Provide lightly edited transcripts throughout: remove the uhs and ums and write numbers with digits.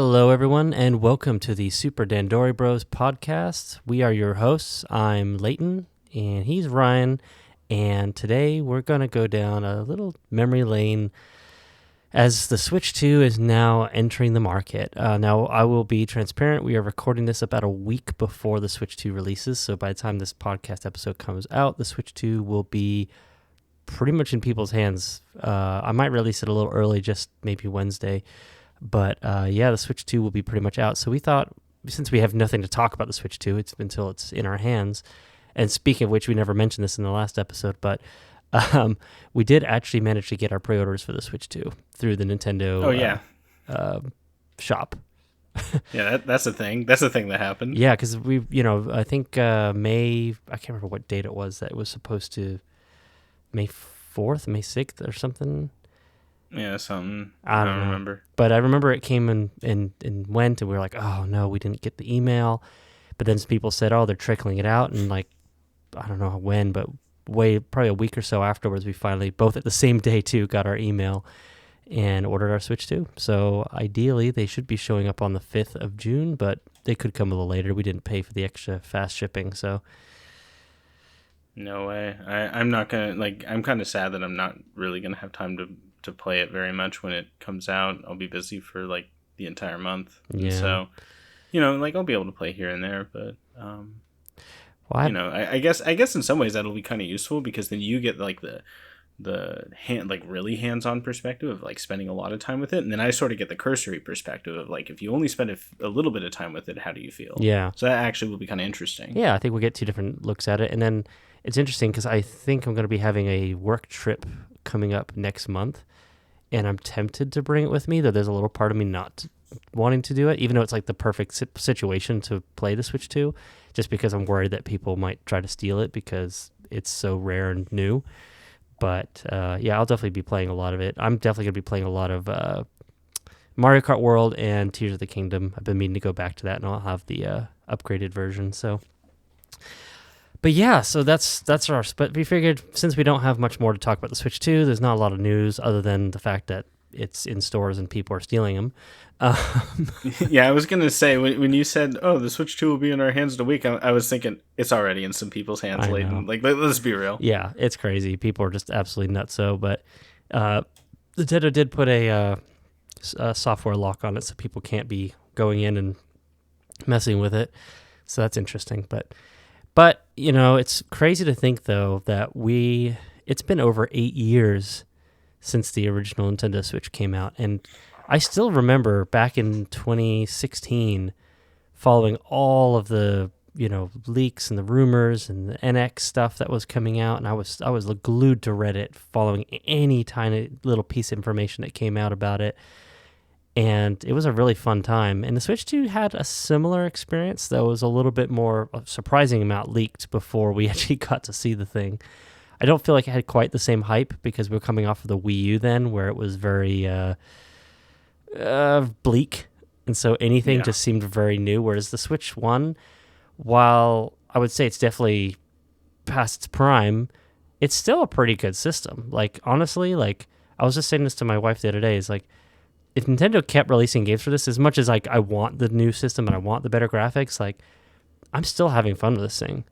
Hello, everyone, and welcome to the Super Dandori Bros Podcast. We are your hosts. I'm Leighton, and he's Ryan, and today we're going to go down a little memory lane as the Switch 2 is now entering the market. Now, I will be transparent. We are recording this about a week before the Switch 2 releases, so by the time this podcast episode comes out, the Switch 2 will be pretty much in people's hands. I might release it a little early, just maybe Wednesday. But the Switch 2 will be pretty much out. So we thought, since we have nothing to talk about the Switch 2, until it's in our hands. And speaking of which, we never mentioned this in the last episode, but we did actually manage to get our pre-orders for the Switch 2 through the Nintendo shop. Yeah, that's a thing. That's a thing that happened. Yeah, because I think May, I can't remember what date it was that it was supposed to, May 4th, May 6th or something. Yeah, something. I don't remember. But I remember it came and went, and we were like, oh, no, we didn't get the email. But then some people said, oh, they're trickling it out. And, I don't know when, but probably a week or so afterwards, we finally, both at the same day, too, got our email and ordered our Switch 2. So, ideally, they should be showing up on the 5th of June, but they could come a little later. We didn't pay for the extra fast shipping, so... No way. I'm not going to, I'm kind of sad that I'm not really going to have time to play it very much when it comes out. I'll be busy for the entire month. Yeah. So, I'll be able to play here and there, but I guess in some ways that'll be kind of useful because then you get the really hands-on perspective of spending a lot of time with it, and then I sort of get the cursory perspective of if you only spend a little bit of time with it, how do you feel? Yeah. So that actually will be kind of interesting. Yeah, I think we'll get two different looks at it, and then it's interesting because I think I'm going to be having a work trip coming up next month, and I'm tempted to bring it with me, though there's a little part of me not wanting to do it, even though it's the perfect situation to play the Switch 2, just because I'm worried that people might try to steal it because it's so rare and new. But I'll definitely be playing a lot of it. I'm definitely going to be playing a lot of Mario Kart World and Tears of the Kingdom. I've been meaning to go back to that, and I'll have the upgraded version, so... But yeah, so that's our... But we figured since we don't have much more to talk about the Switch 2, there's not a lot of news other than the fact that it's in stores and people are stealing them. Yeah, I was going to say, when you said, oh, the Switch 2 will be in our hands in a week, I was thinking it's already in some people's hands late. Let's be real. Yeah, it's crazy. People are just absolutely nuts. So, but Nintendo did put a software lock on it so people can't be going in and messing with it. So that's interesting. But it's crazy to think, though, that it's been over 8 years since the original Nintendo Switch came out. And I still remember back in 2016 following all of the, leaks and the rumors and the NX stuff that was coming out. And I was glued to Reddit following any tiny little piece of information that came out about it. And it was a really fun time. And the Switch 2 had a similar experience that was a little bit more, a surprising amount leaked before we actually got to see the thing. I don't feel like it had quite the same hype because we were coming off of the Wii U then, where it was very bleak. And so anything just seemed very new. Whereas the Switch 1, while I would say it's definitely past its prime, it's still a pretty good system. Honestly, I was just saying this to my wife the other day, if Nintendo kept releasing games for this, as much as I want the new system and I want the better graphics, I'm still having fun with this thing.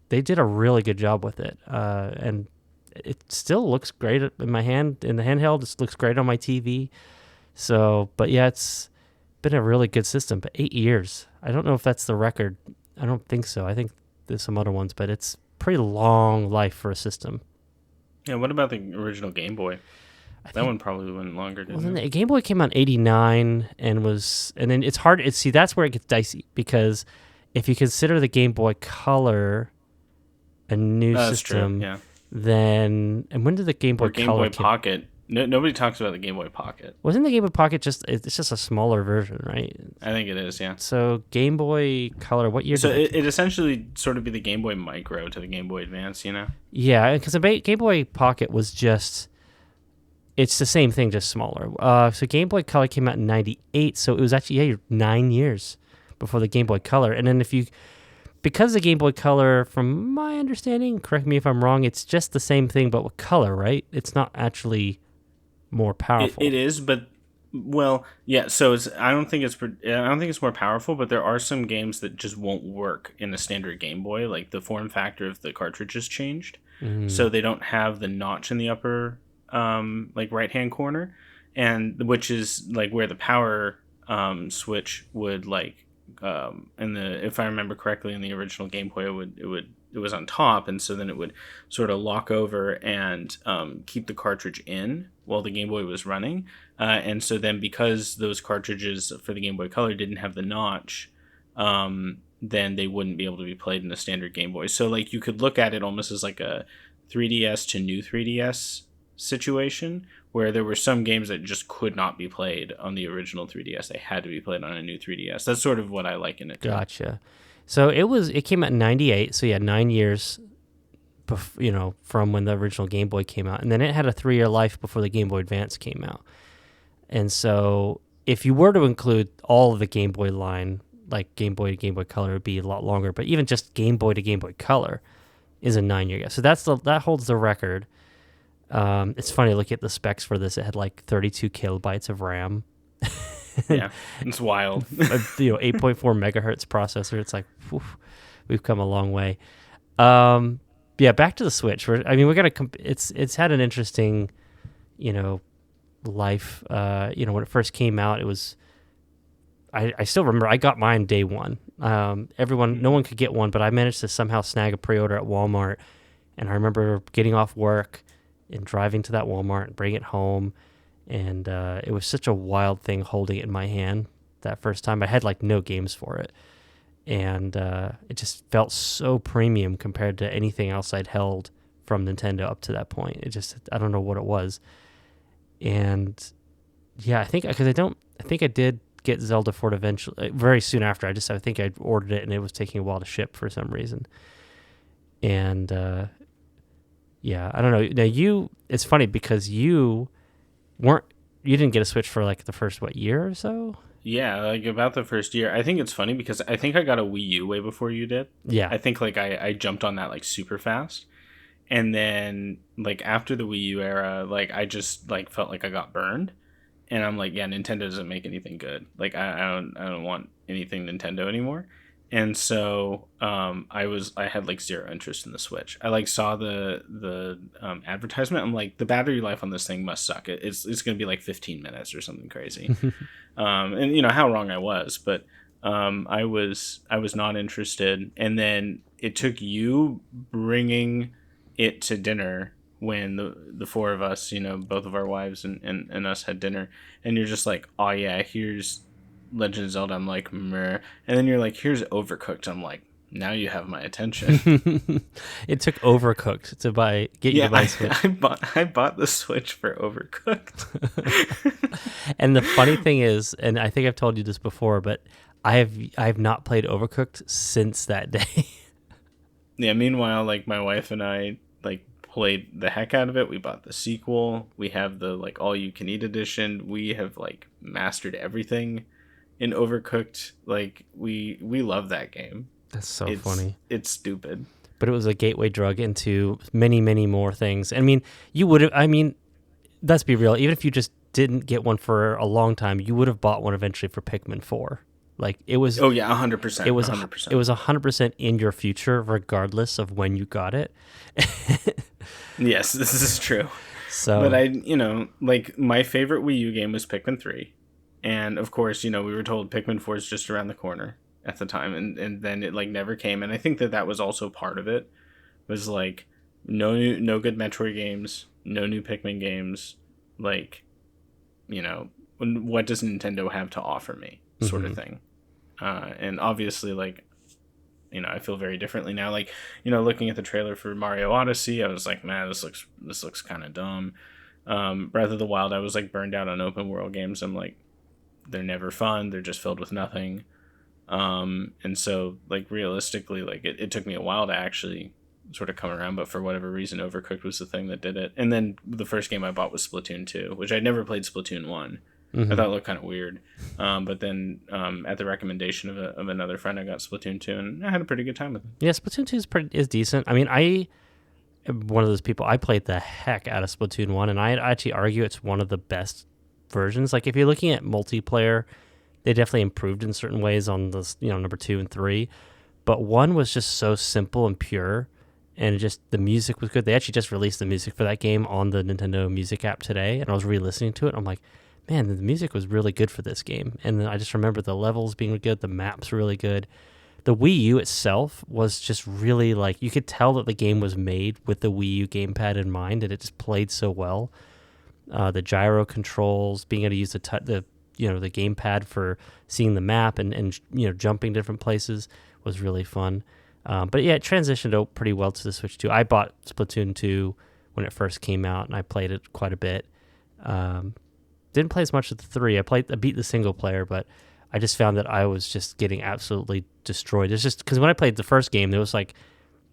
They did a really good job with it, and it still looks great in my hand in the handheld. It looks great on my TV. So, but yeah, it's been a really good system. But 8 years, I don't know if that's the record. I don't think so. I think there's some other ones, but it's pretty long life for a system. Yeah. What about the original Game Boy? That one probably went longer, didn't it? The Game Boy came out in 89 and then it's hard. That's where it gets dicey because if you consider the Game Boy Color a new system, true, yeah. Then, and when did the Game Boy Game Color Boy Pocket? Nobody talks about the Game Boy Pocket. Wasn't the Game Boy Pocket it's just a smaller version, right? I think it is, yeah. So Game Boy Color, what year? So it essentially sort of be the Game Boy Micro to the Game Boy Advance, Yeah, because the Game Boy Pocket was just... It's the same thing, just smaller. So Game Boy Color came out in 98, so it was actually 9 years before the Game Boy Color. And then because the Game Boy Color, from my understanding, correct me if I'm wrong, it's just the same thing but with color, right? It's not actually more powerful. It is, but Well, yeah. So I don't think it's more powerful, but there are some games that just won't work in a standard Game Boy. Like the form factor of the cartridge has changed, so Mm, they don't have the notch in the upper like right hand corner, and which is like where the power switch would like in the if I remember correctly in the original Game Boy it was on top, and so then it would sort of lock over and keep the cartridge in while the Game Boy was running. And so then because those cartridges for the Game Boy Color didn't have the notch, then they wouldn't be able to be played in a standard Game Boy. So like you could look at it almost as like a 3DS to new 3DS situation where there were some games that just could not be played on the original 3DS. They had to be played on a new 3DS. That's sort of what I liken it to. gotcha. So it came out in 98, so yeah, 9 years from when the original Game Boy came out. And then it had a 3-year life before the Game Boy Advance came out. And so if you were to include all of the Game Boy line, like Game Boy to Game Boy Color, it would be a lot longer. But even just Game Boy to Game Boy Color is a 9-year gap. So that holds the record. It's funny, look at the specs for this. It had like 32 kilobytes of RAM. Yeah, it's wild. 8.4 megahertz processor. It's like, whew, we've come a long way. Yeah, back to the Switch. We're gonna. It's had an interesting, life. When it first came out, it was. I still remember. I got mine day one. No one could get one, but I managed to somehow snag a pre-order at Walmart, and I remember getting off work and driving to that Walmart and bringing it home. And it was such a wild thing holding it in my hand that first time. I had like no games for it. And it just felt so premium compared to anything else I'd held from Nintendo up to that point. I don't know what it was. And yeah, I think I did get Zelda for it eventually, very soon after. I think I ordered it and it was taking a while to ship for some reason. And yeah, I don't know. Now it's funny because you didn't get a Switch for like the first year or so? Yeah, like about the first year. I think it's funny because I think I got a Wii U way before you did. Yeah. I think like I jumped on that like super fast. And then like after the Wii U era, like I just like felt like I got burned. And I'm like, yeah, Nintendo doesn't make anything good. Like I don't want anything Nintendo anymore. And so I had like zero interest in the Switch. I like saw the advertisement. I'm like, the battery life on this thing must suck. It's going to be like 15 minutes or something crazy. And you know how wrong I was, but I was not interested. And then it took you bringing it to dinner when the four of us, both of our wives and us had dinner, and you're just like, oh yeah, here's Legend of Zelda. I'm like, meh. And then you're like, here's Overcooked. I'm like, now you have my attention. It took Overcooked to get you to buy a Switch. I bought the Switch for Overcooked. And the funny thing is, and I think I've told you this before, but I have not played Overcooked since that day. Yeah, meanwhile, like my wife and I like played the heck out of it. We bought the sequel. We have the like all you can eat edition. We have like mastered everything in Overcooked. Like we love that game. That's so funny. It's stupid. But it was a gateway drug into many, many more things. I mean, let's be real, even if you just didn't get one for a long time, you would have bought one eventually for Pikmin 4. Like it was. Oh yeah, 100%. It was 100%. It was 100% in your future, regardless of when you got it. Yes, this is true. So, but like my favorite Wii U game was Pikmin 3, and of course, we were told Pikmin 4 is just around the corner at the time, and then it like never came, and I think that was also part of it. Was like no good Metroid games, no new Pikmin games, like what does Nintendo have to offer me, sort of thing. And obviously, like, I feel very differently now. Like, looking at the trailer for Mario Odyssey, I was like, man, this looks kind of dumb. Breath of the Wild, I was like burned out on open world games. I'm like, they're never fun. They're just filled with nothing. And so, like, realistically, like, it took me a while to actually sort of come around, but for whatever reason, Overcooked was the thing that did it. And then the first game I bought was Splatoon 2, which I'd never played Splatoon 1. I thought it looked kind of weird. But then at the recommendation of another friend, I got Splatoon 2, and I had a pretty good time with it. Yeah, Splatoon 2 is decent. I mean, I am one of those people, I played the heck out of Splatoon 1, and I'd actually argue it's one of the best versions. Like if you're looking at multiplayer, they definitely improved in certain ways on this, number 2 and 3. But 1 was just so simple and pure, and just the music was good. They actually just released the music for that game on the Nintendo Music app today, and I was re-listening to it. And I'm like, man, the music was really good for this game. And then I just remember the levels being good, the maps really good. The Wii U itself was just really you could tell that the game was made with the Wii U gamepad in mind, and it just played so well. The gyro controls, being able to use the gamepad for seeing the map and jumping different places was really fun. But yeah, it transitioned pretty well to the Switch 2. I bought Splatoon 2 when it first came out, and I played it quite a bit. Didn't play as much as the 3. I beat the single player, but I just found that I was just getting absolutely destroyed. It's just because when I played the first game, there was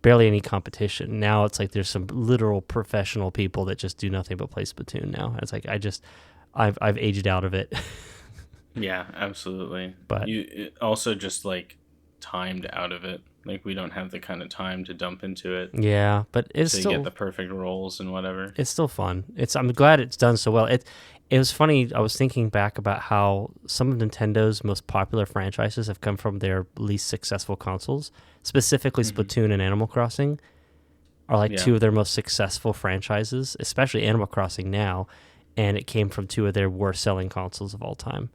barely any competition. Now it's there's some literal professional people that just do nothing but play Splatoon now. It's I've aged out of it. Yeah, absolutely. But you also just timed out of it. We don't have the kind of time to dump into it. Yeah, but it's to still get the perfect rolls and whatever. It's still fun. I'm glad it's done so well. It was funny. I was thinking back about how some of Nintendo's most popular franchises have come from their least successful consoles. Specifically, Splatoon and Animal Crossing are two of their most successful franchises, especially Animal Crossing now, and it came from 2 of their worst-selling consoles of all time,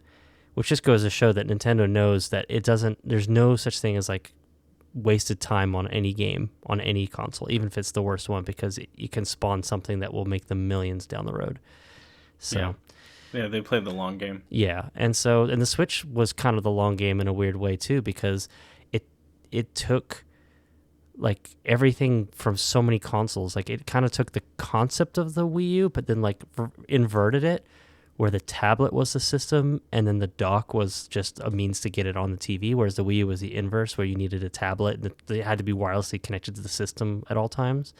which just goes to show that Nintendo knows that there's no such thing as wasted time on any game on any console, even if it's the worst one, because you can spawn something that will make them millions down the road. So yeah, they played the long game. Yeah, and the Switch was kind of the long game in a weird way too, because it took everything from so many consoles. It kind of took the concept of the Wii U, but then inverted it, where the tablet was the system and then the dock was just a means to get it on the TV, whereas the Wii U was the inverse, where you needed a tablet and it had to be wirelessly connected to the system at all times.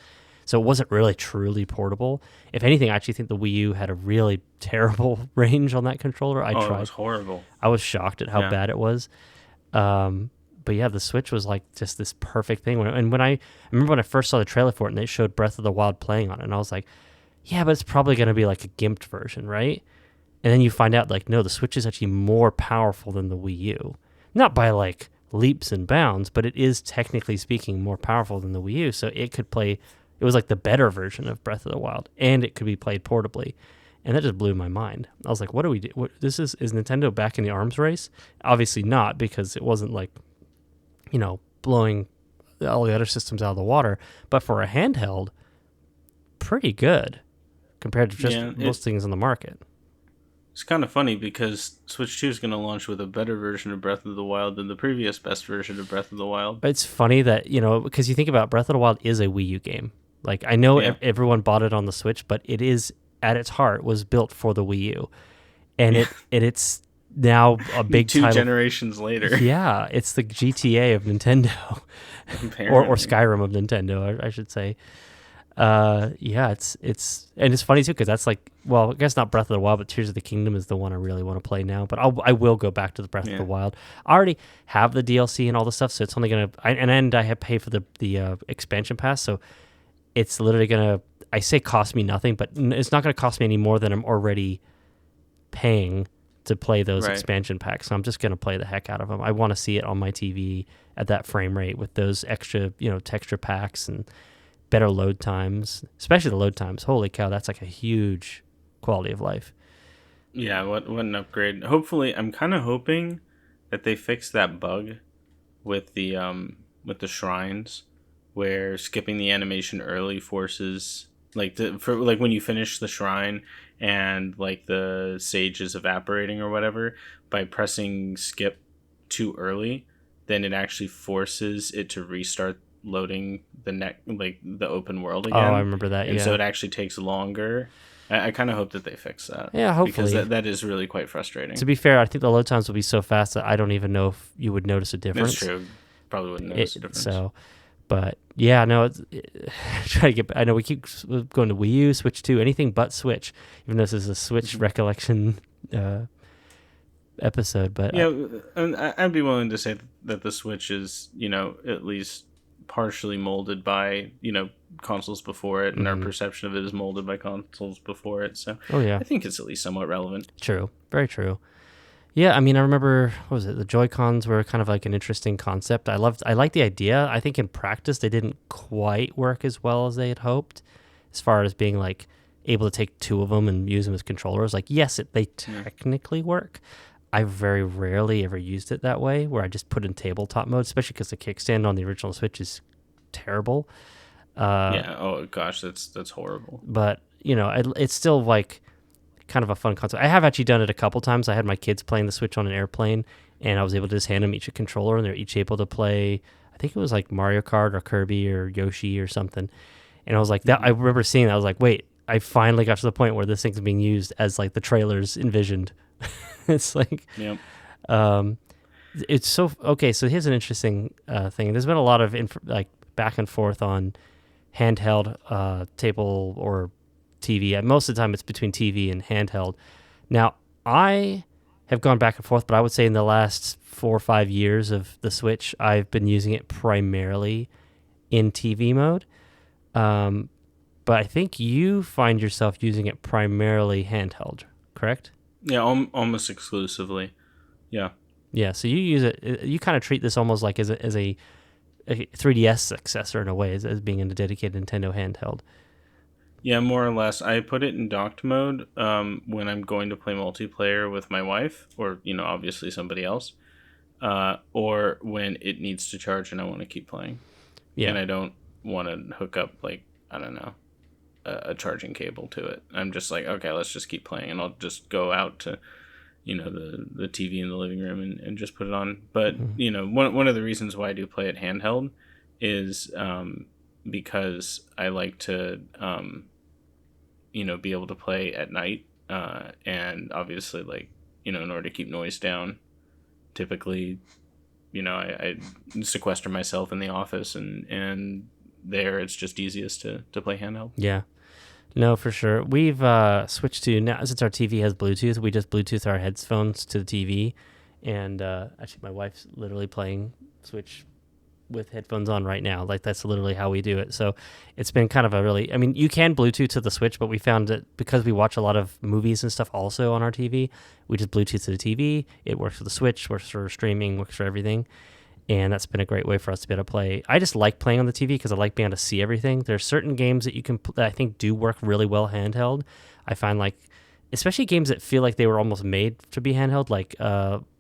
So it wasn't really truly portable. If anything, I actually think the Wii U had a really terrible range on that controller. It was horrible. I was shocked at how bad it was. But yeah, the Switch was just this perfect thing. I remember when I first saw the trailer for it and they showed Breath of the Wild playing on it, and I was like, yeah, but it's probably going to be a gimped version, right? And then you find out no, the Switch is actually more powerful than the Wii U. Not by leaps and bounds, but it is technically speaking more powerful than the Wii U. So it could play. It was the better version of Breath of the Wild, and it could be played portably, and that just blew my mind. I was like, "What do we do? Is Nintendo back in the arms race?" Obviously not, because it wasn't blowing all the other systems out of the water. But for a handheld, pretty good compared to just most things on the market. It's kind of funny because Switch 2 is going to launch with a better version of Breath of the Wild than the previous best version of Breath of the Wild. But it's funny that because you think about Breath of the Wild is a Wii U game. I know everyone bought it on the Switch, but it is, at its heart, was built for the Wii U. And it's now a big 2 title. generations later. Yeah, it's the GTA of Nintendo. or Skyrim of Nintendo, I should say. It's funny too, because that's I guess not Breath of the Wild, but Tears of the Kingdom is the one I really want to play now. But I will go back to the Breath of the Wild. I already have the DLC and all the stuff, so it's only gonna. And I have paid for the expansion pass, so it's literally gonna. I say cost me nothing, but it's not gonna cost me any more than I'm already paying to play those expansion packs. So I'm just gonna play the heck out of them. I want to see it on my TV at that frame rate with those extra texture packs and better load times, especially the load times. Holy cow, that's a huge quality of life. Yeah, what an upgrade. Hopefully, I'm kind of hoping that they fix that bug with the shrines, where skipping the animation early forces when you finish the shrine and the sage is evaporating or whatever, by pressing skip too early, then it actually forces it to restart loading the open world again. Oh, I remember that. And so it actually takes longer. I kind of hope that they fix that. Yeah, hopefully. Because that is really quite frustrating. To be fair, I think the load times will be so fast that I don't even know if you would notice a difference. That's true. Probably wouldn't notice a difference. So, but yeah, no, try to get. I know we keep going to Wii U, Switch 2, anything but Switch. Even though this is a Switch recollection episode, but yeah, I'd be willing to say that the Switch is at least partially molded by, consoles before it, and our Mm-hmm. perception of it is molded by consoles before it. So Oh yeah, I think it's at least somewhat relevant. true, very true. Yeah, I mean, I remember, what was it? The Joy-Cons were kind of like an interesting concept. I liked the idea. I think in practice they didn't quite work as well as they had hoped, as far as being like able to take two of them and use them as controllers. Like, yes, they technically work. I very rarely ever used it that way, where I just put in tabletop mode, especially because the kickstand on the original Switch is terrible. Yeah. Oh gosh, that's horrible. But it's still like kind of a fun concept. I have actually done it a couple times. I had my kids playing the Switch on an airplane, and I was able to just hand them each a controller, and they're each able to play. I think it was like Mario Kart or Kirby or Yoshi or something. And I was like, that. I remember seeing that. I was like, wait, I finally got to the point where this thing's being used as like the trailers envisioned. It's like, Yep. It's so okay. So here's an interesting thing. There's been a lot of like back and forth on handheld, table or TV. Most of the time, it's between TV and handheld. Now, I have gone back and forth, but I would say in the last 4 or 5 years of the Switch, I've been using it primarily in TV mode. But I think you find yourself using it primarily handheld, correct? Yeah, almost exclusively. Yeah. Yeah, so you use it. You kind of treat this almost like as a 3DS successor in a way, as being a dedicated Nintendo handheld. Yeah, more or less. I put it in docked mode when I'm going to play multiplayer with my wife, or obviously somebody else, or when it needs to charge and I want to keep playing. Yeah, and I don't want to hook up I don't know, a charging cable to it. I'm just like, okay, let's just keep playing, and I'll just go out to the TV in the living room and just put it on. But one of the reasons why I do play it handheld is because I like to be able to play at night, and obviously in order to keep noise down, typically I sequester myself in the office, and there it's just easiest to play handheld. Yeah. No, for sure. We've switched to, now since our TV has Bluetooth, we just Bluetooth our headphones to the TV. And actually, my wife's literally playing Switch with headphones on right now. Like, that's literally how we do it. So it's been kind of you can Bluetooth to the Switch, but we found that because we watch a lot of movies and stuff also on our TV, we just Bluetooth to the TV. It works for the Switch, works for streaming, works for everything. And that's been a great way for us to be able to play. I just like playing on the TV because I like being able to see everything. There's certain games that that I think do work really well handheld. I find especially games that feel like they were almost made to be handheld, like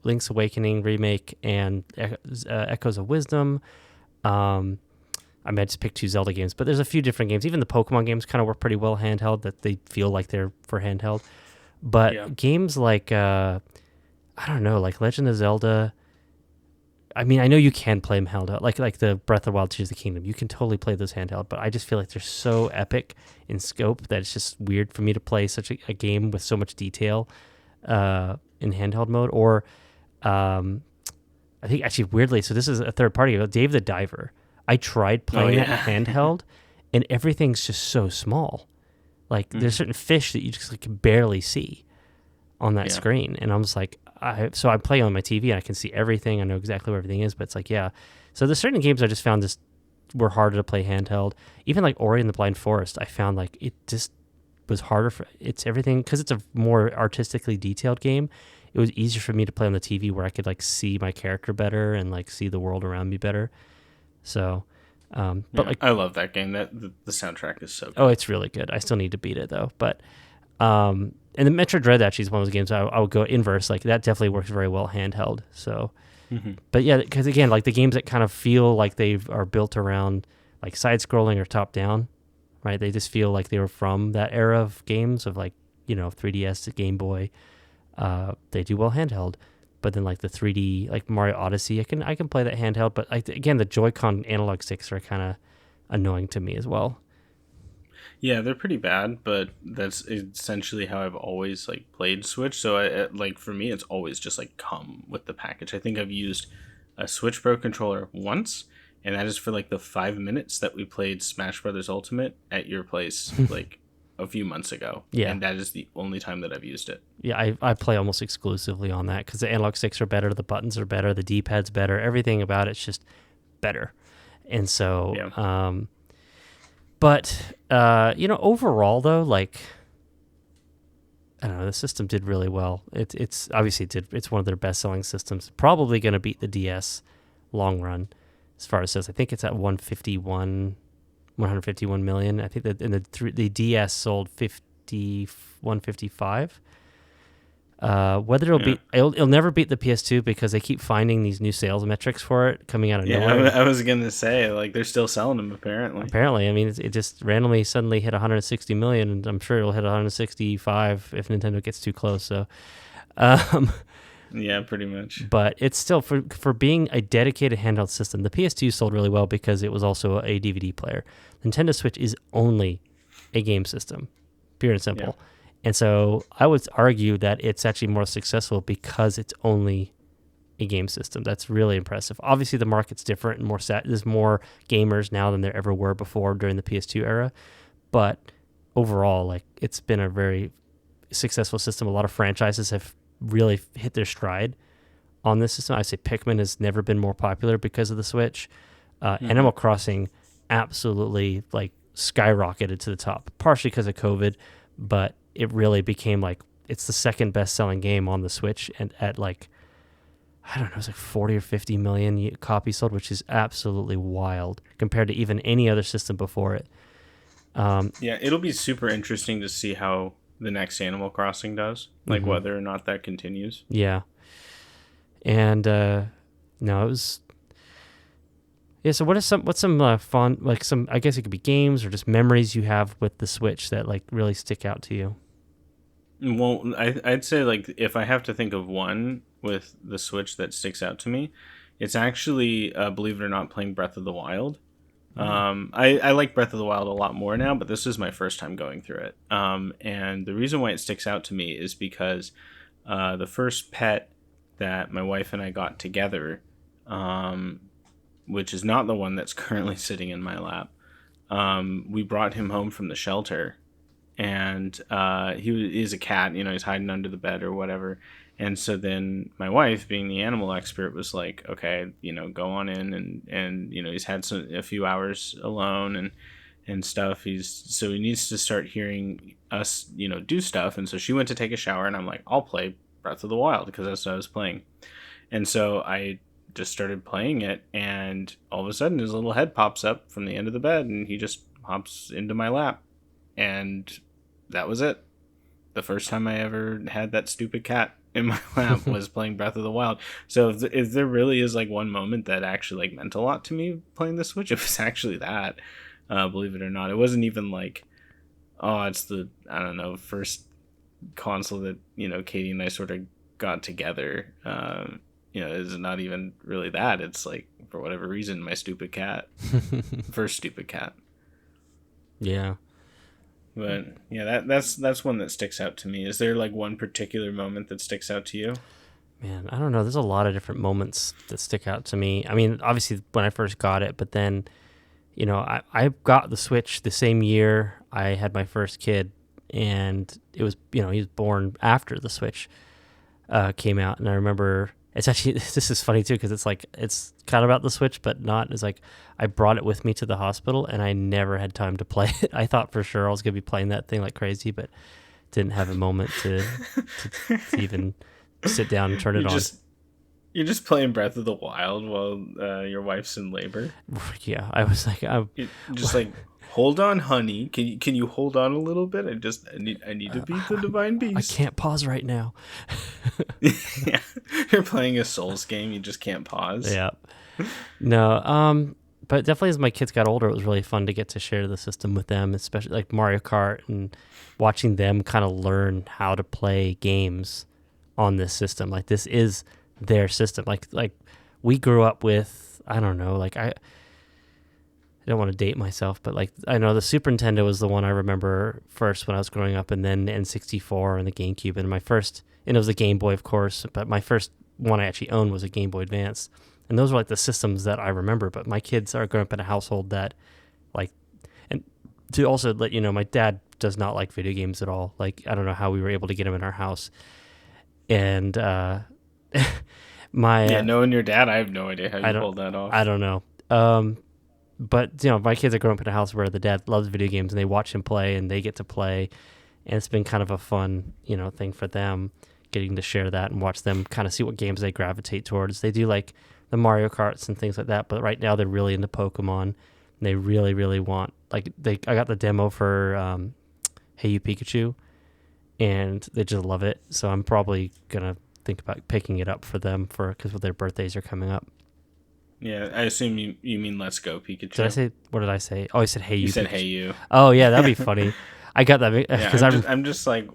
Link's Awakening Remake and Echoes of Wisdom. I might just pick 2 Zelda games, but there's a few different games. Even the Pokemon games kind of work pretty well handheld, that they feel like they're for handheld. But games like, I don't know, like Legend of Zelda, I mean, I know you can play them handheld, like the Breath of the Wild, Tears of the Kingdom. You can totally play those handheld, but I just feel like they're so epic in scope that it's just weird for me to play such a game with so much detail in handheld mode. Or I think actually weirdly, so this is a third party, Dave the Diver. I tried playing that handheld, and everything's just so small. Like there's certain fish that you just can barely see on that screen, and I'm just like, so I play on my TV and I can see everything. I know exactly where everything is, but it's like, yeah. So there's certain games I just found just were harder to play handheld. Even like Ori and the Blind Forest, I found like it just was harder it's everything, because it's a more artistically detailed game. It was easier for me to play on the TV where I could like see my character better and like see the world around me better. So, but I love that game. That the soundtrack is so good. Oh, it's really good. I still need to beat it though, but. And the Metroid Dread actually is one of those games I would go inverse. Like that definitely works very well handheld. So, but yeah, because again, like the games that kind of feel like they are built around like side scrolling or top down, right? They just feel like they were from that era of games of 3DS to Game Boy. They do well handheld, but then like the 3D, like Mario Odyssey, I can play that handheld. But again, the Joy-Con analog sticks are kind of annoying to me as well. Yeah, they're pretty bad, but that's essentially how I've always played Switch. So for me, it's always just come with the package. I think I've used a Switch Pro controller once, and that is for the 5 minutes that we played Smash Brothers Ultimate at your place a few months ago. Yeah, and that is the only time that I've used it. Yeah, I play almost exclusively on that because the analog sticks are better, the buttons are better, the D-pad's better, everything about it's just better. And so, Yeah. but overall though, like, I don't know, the system did really well. It's obviously it's one of their best selling systems. Probably going to beat the DS long run as far as says. I think it's at 151 million. I think that in the DS sold 155. Whether it'll never beat the PS2 because they keep finding these new sales metrics for it coming out of nowhere. I was gonna say, like, they're still selling them apparently. I mean, it just randomly suddenly hit 160 million, and I'm sure it'll hit 165 if Nintendo gets too close. So, yeah, pretty much. but it's still for being a dedicated handheld system. The PS2 sold really well because it was also a DVD player. Nintendo Switch is only a game system, pure and simple. Yeah. And so I would argue that it's actually more successful because it's only a game system. That's really impressive. Obviously, the market's different and there's more gamers now than there ever were before during the PS2 era. But overall, like, it's been a very successful system. A lot of franchises have really hit their stride on this system. I say Pikmin has never been more popular because of the Switch. Animal Crossing absolutely like skyrocketed to the top, partially because of COVID, but it really became like it's the second best selling game on the Switch, and at like, I don't know, it's like 40 or 50 million copies sold, which is absolutely wild compared to even any other system before it. Yeah, it'll be super interesting to see how the next Animal Crossing does, like whether or not that continues. Yeah. And no, it was. Yeah, so what's some fun, like some, I guess it could be games or just memories you have with the Switch that like really stick out to you? Well, I'd say, like, if I have to think of one with the Switch that sticks out to me, it's actually, believe it or not, playing Breath of the Wild. I like Breath of the Wild a lot more now, but this is my first time going through it. And the reason why it sticks out to me is because the first pet that my wife and I got together, which is not the one that's currently sitting in my lap, we brought him home from the shelter. And he is a cat, he's hiding under the bed or whatever. And so then my wife, being the animal expert, was like, okay, go on in, and he's had a few hours alone and stuff. So he needs to start hearing us, do stuff. And so she went to take a shower, and I'm like, I'll play Breath of the Wild because that's what I was playing. And so I just started playing it, and all of a sudden his little head pops up from the end of the bed, and he just hops into my lap. And that was it. The first time I ever had that stupid cat in my lap was playing Breath of the Wild. So if there really is like one moment that actually like meant a lot to me playing the Switch, it was actually that. Believe it or not, it wasn't even like, oh, it's the, I don't know, first console that Katie and I sort of got together. It's not even really that. It's like, for whatever reason, my stupid cat, first stupid cat. Yeah. But yeah, that's one that sticks out to me. Is there like one particular moment that sticks out to you? Man, I don't know. There's a lot of different moments that stick out to me. I mean, obviously when I first got it, but then, I got the Switch the same year I had my first kid, and it was, he was born after the Switch came out. And I remember, it's actually, this is funny too, because it's like, it's kind of about the Switch, but not. It's like, I brought it with me to the hospital, and I never had time to play it. I thought for sure I was going to be playing that thing like crazy, but didn't have a moment to even sit down and turn it on. You're just playing Breath of the Wild while your wife's in labor. Yeah, I was like, like, hold on, honey. Can you hold on a little bit? I need to beat the divine beast. I can't pause right now. Yeah, you're playing a Souls game. You just can't pause. Yeah. No. But definitely as my kids got older, it was really fun to get to share the system with them, especially like Mario Kart, and watching them kind of learn how to play games on this system. Like, this is their system. Like we grew up with, I don't know, like I don't want to date myself, but like I know the Super Nintendo was the one I remember first when I was growing up, and then N64 and the GameCube, and it was a Game Boy, of course, but my first one I actually owned was a Game Boy Advance. And those were like the systems that I remember. But my kids are growing up in a household that, like, and to also let you know, my dad does not like video games at all. Like, I don't know how we were able to get him in our house. And knowing your dad, I have no idea how you pulled that off. I don't know. but my kids are growing up in a house where the dad loves video games and they watch him play and they get to play, and it's been kind of a fun thing for them, getting to share that and watch them kind of see what games they gravitate towards. They do like the Mario Karts and things like that, but right now they're really into Pokemon. And they really, really want, like, I got the demo for Hey You Pikachu, and they just love it. So I'm probably gonna think about picking it up for them because their birthdays are coming up. Yeah, I assume you mean Let's Go Pikachu. What did I say? Oh, I said Hey You. You said Pikachu. Hey You. Oh yeah, that'd be funny. I got that because I'm just like,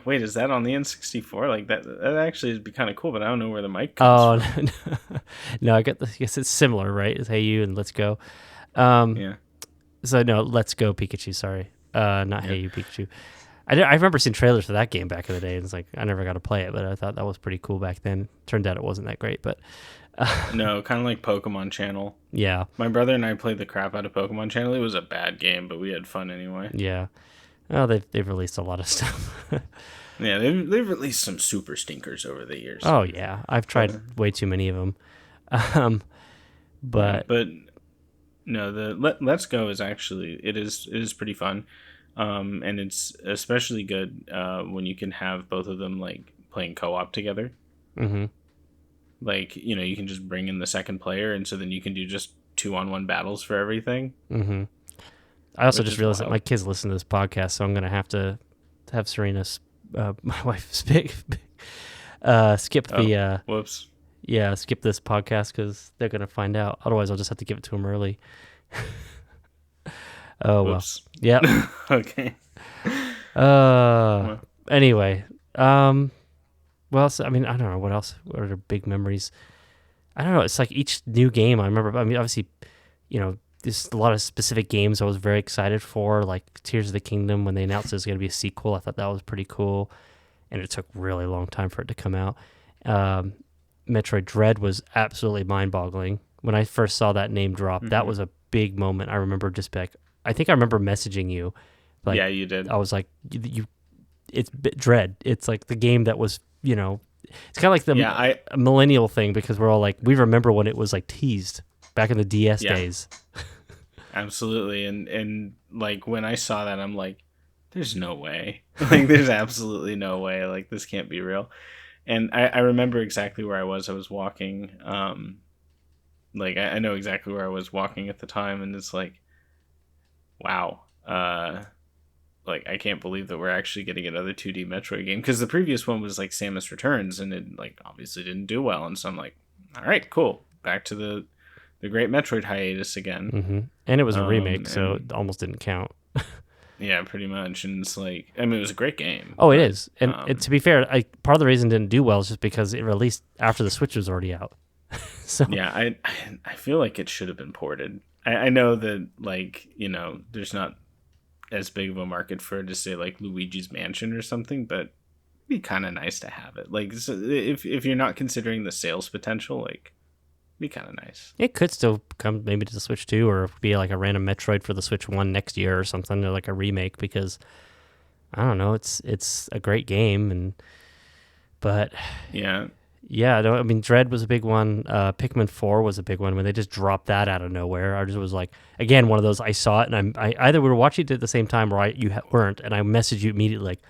wait, is that on the N64? Like that actually would be kind of cool, but I don't know where the mic comes from. No, I guess it's similar, right? It's Hey You and Let's Go. Yeah. So no, Let's Go Pikachu. Sorry, not Hey You Pikachu. I remember seeing trailers for that game back in the day, and it's like I never got to play it, but I thought that was pretty cool back then. Turned out it wasn't that great, but no, kind of like Pokemon Channel. Yeah, my brother and I played the crap out of Pokemon Channel. It was a bad game, but we had fun anyway. Yeah. Well, they've released a lot of stuff. Yeah, they've released some super stinkers over the years. Oh yeah, I've tried way too many of them. But no, the Let's Go is actually it is pretty fun, and it's especially good when you can have both of them like playing co-op together. Mm-hmm. Like you can just bring in the second player, and so then you can do just 2-on-1 battles for everything. Mm-hmm. I also just realized that my kids listen to this podcast, so I'm going to have Serena, my wife, skip the... whoops. Yeah, skip this podcast because they're going to find out. Otherwise, I'll just have to give it to them early. Oh, whoops. Well. Yep. Okay. Anyway. Well, so, I mean, I don't know. What else? What are the big memories? I don't know. It's like each new game I remember. I mean, obviously, there's a lot of specific games I was very excited for, like Tears of the Kingdom. When they announced there's going to be a sequel, I thought that was pretty cool, and it took a really long time for it to come out. Metroid Dread was absolutely mind-boggling. When I first saw that name drop, that was a big moment. I remember I think I remember messaging you. Like, yeah, you did. I was like, it's Dread. It's like the game that was, it's kind of like the millennial thing, because we're all like, we remember when it was like teased back in the DS days. Absolutely. And like when I saw that, I'm like, there's no way. Like there's absolutely no way. Like this can't be real. And I remember exactly where I was. I was walking. Like I know exactly where I was walking at the time, and it's like, wow. Like I can't believe that we're actually getting another 2D Metroid game, because the previous one was like Samus Returns, and it like obviously didn't do well. And so I'm like, all right, cool, back to the great Metroid hiatus again. Mm-hmm. And it was a remake, so it almost didn't count. Yeah, pretty much. And it's like, I mean, it was a great game. Oh, it is. And to be fair, part of the reason it didn't do well is just because it released after the Switch was already out. So yeah, I feel like it should have been ported. I know that, like, there's not as big of a market for it to say like Luigi's Mansion or something, but it'd be kind of nice to have it. Like, so if you're not considering the sales potential, like, be kind of nice. It could still come maybe to the Switch 2, or be like a random Metroid for the Switch 1 next year or something, or like a remake, because I don't know, it's a great game. But yeah, I mean, Dread was a big one. Pikmin 4 was a big one when they just dropped that out of nowhere. I just was like, again, one of those, I saw it, and I either we were watching it at the same time or you weren't, and I messaged you immediately like,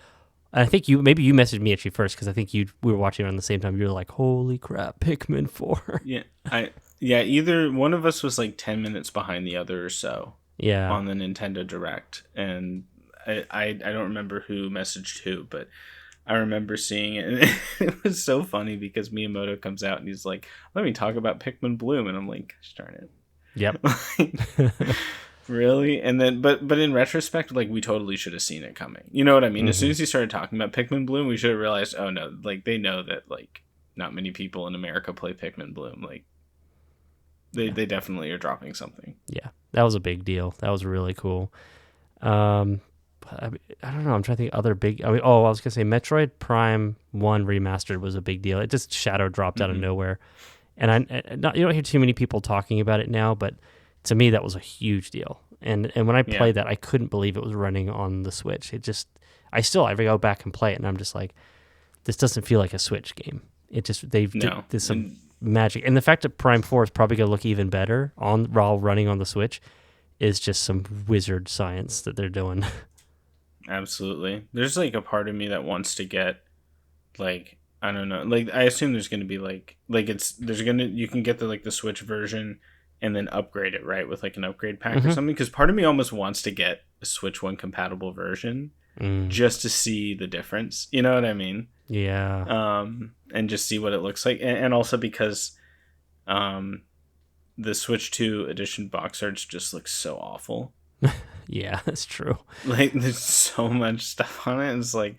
I think you messaged me actually first, because I think we were watching it on the same time. You were like, "Holy crap, Pikmin 4!" Yeah, either one of us was like 10 minutes behind the other or so. Yeah, on the Nintendo Direct, and I don't remember who messaged who, but I remember seeing it, and it was so funny because Miyamoto comes out and he's like, "Let me talk about Pikmin Bloom," and I'm like, "Gosh darn it!" Yep. Really? And then, but in retrospect, like, we totally should have seen it coming. You know what I mean? Mm-hmm. As soon as he started talking about Pikmin Bloom, we should have realized, oh no, like, they know that, like, not many people in America play Pikmin Bloom. Like, they definitely are dropping something. Yeah, that was a big deal. That was really cool. I don't know. I'm trying to think other big. I was gonna say Metroid Prime 1 Remastered was a big deal. It just shadow dropped out of nowhere, and you don't hear too many people talking about it now, but to me, that was a huge deal. And when I played that, I couldn't believe it was running on the Switch. I go back and play it, and I'm just like, this doesn't feel like a Switch game. It just, there's some magic. And the fact that Prime 4 is probably going to look even better while running on the Switch is just some wizard science that they're doing. Absolutely. There's like a part of me that wants to get like, I don't know, like I assume there's going to be you can get the Switch version and then upgrade it, right, with like an upgrade pack or something, because part of me almost wants to get a Switch 1 compatible version just to see the difference, you know what I mean? Yeah. And just see what it looks like, and also because the Switch 2 edition box arts just look so awful. Yeah, that's true. Like, there's so much stuff on it. It's like,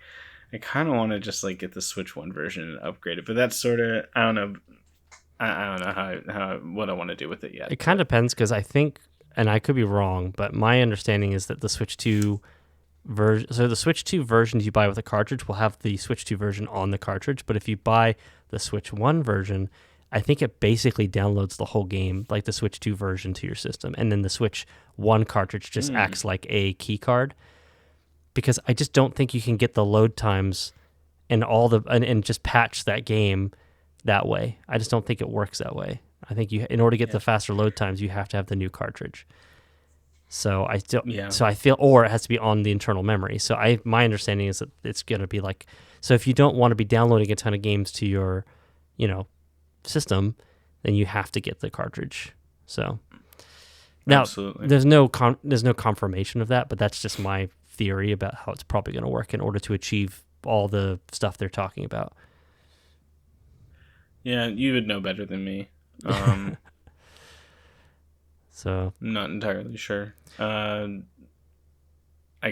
I kind of want to just like get the Switch 1 version and upgrade it, but that's sort of, I don't know. I don't know how what I want to do with it yet. It kind of depends, because I think, and I could be wrong, but my understanding is that the Switch 2 version, so the Switch 2 versions you buy with a cartridge will have the Switch 2 version on the cartridge, but if you buy the Switch 1 version, I think it basically downloads the whole game, like the Switch 2 version, to your system, and then the Switch 1 cartridge just acts like a key card, because I just don't think you can get the load times and and just patch that game that way. I just don't think it works that way. I think in order to get the faster load times, you have to have the new cartridge. So I feel, or it has to be on the internal memory. So my understanding is that it's going to be like, so if you don't want to be downloading a ton of games to your, system, then you have to get the cartridge. So now Absolutely. there's no confirmation of that, but that's just my theory about how it's probably going to work in order to achieve all the stuff they're talking about. Yeah, you would know better than me. So I'm not entirely sure. I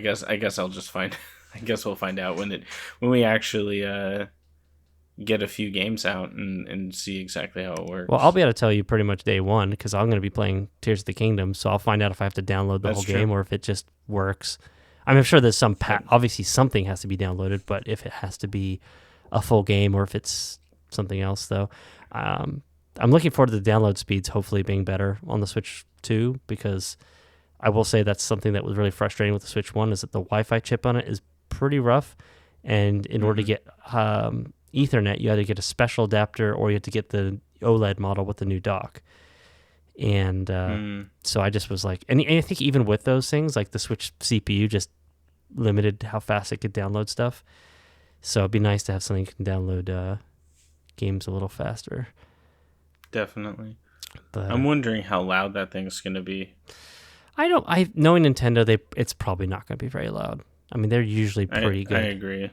guess I'll just find. I guess we'll find out when we actually get a few games out and see exactly how it works. Well, I'll be able to tell you pretty much day one, because I'm going to be playing Tears of the Kingdom, so I'll find out if I have to download the whole game or if it just works. I mean, I'm sure there's some obviously something has to be downloaded, but if it has to be a full game or if it's something else, though. I'm looking forward to the download speeds hopefully being better on the Switch 2, because I will say that's something that was really frustrating with the Switch 1, is that the Wi-Fi chip on it is pretty rough, and in order to get Ethernet, you had to get a special adapter, or you had to get the OLED model with the new dock. And so I just was like, and I think even with those things, like the Switch CPU just limited how fast it could download stuff. So it'd be nice to have something that can download games a little faster. Definitely. But I'm wondering how loud that thing's going to be. Knowing Nintendo, it's probably not going to be very loud. I mean, they're usually pretty good. I agree.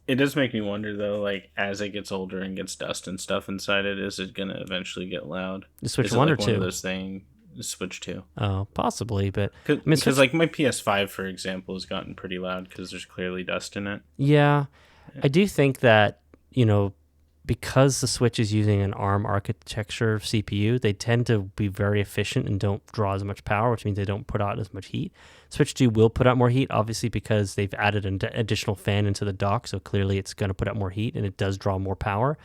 It does make me wonder, though, like, as it gets older and gets dust and stuff inside it, is it going to eventually get loud? The Switch is it 1 like or 2? One of those things, Switch 2. Oh, possibly, but... Because, like, my PS5, for example, has gotten pretty loud because there's clearly dust in it. Yeah. I do think that, because the Switch is using an ARM architecture CPU, they tend to be very efficient and don't draw as much power, which means they don't put out as much heat. Switch 2 will put out more heat, obviously, because they've added an additional fan into the dock, so clearly it's going to put out more heat, and it does draw more power.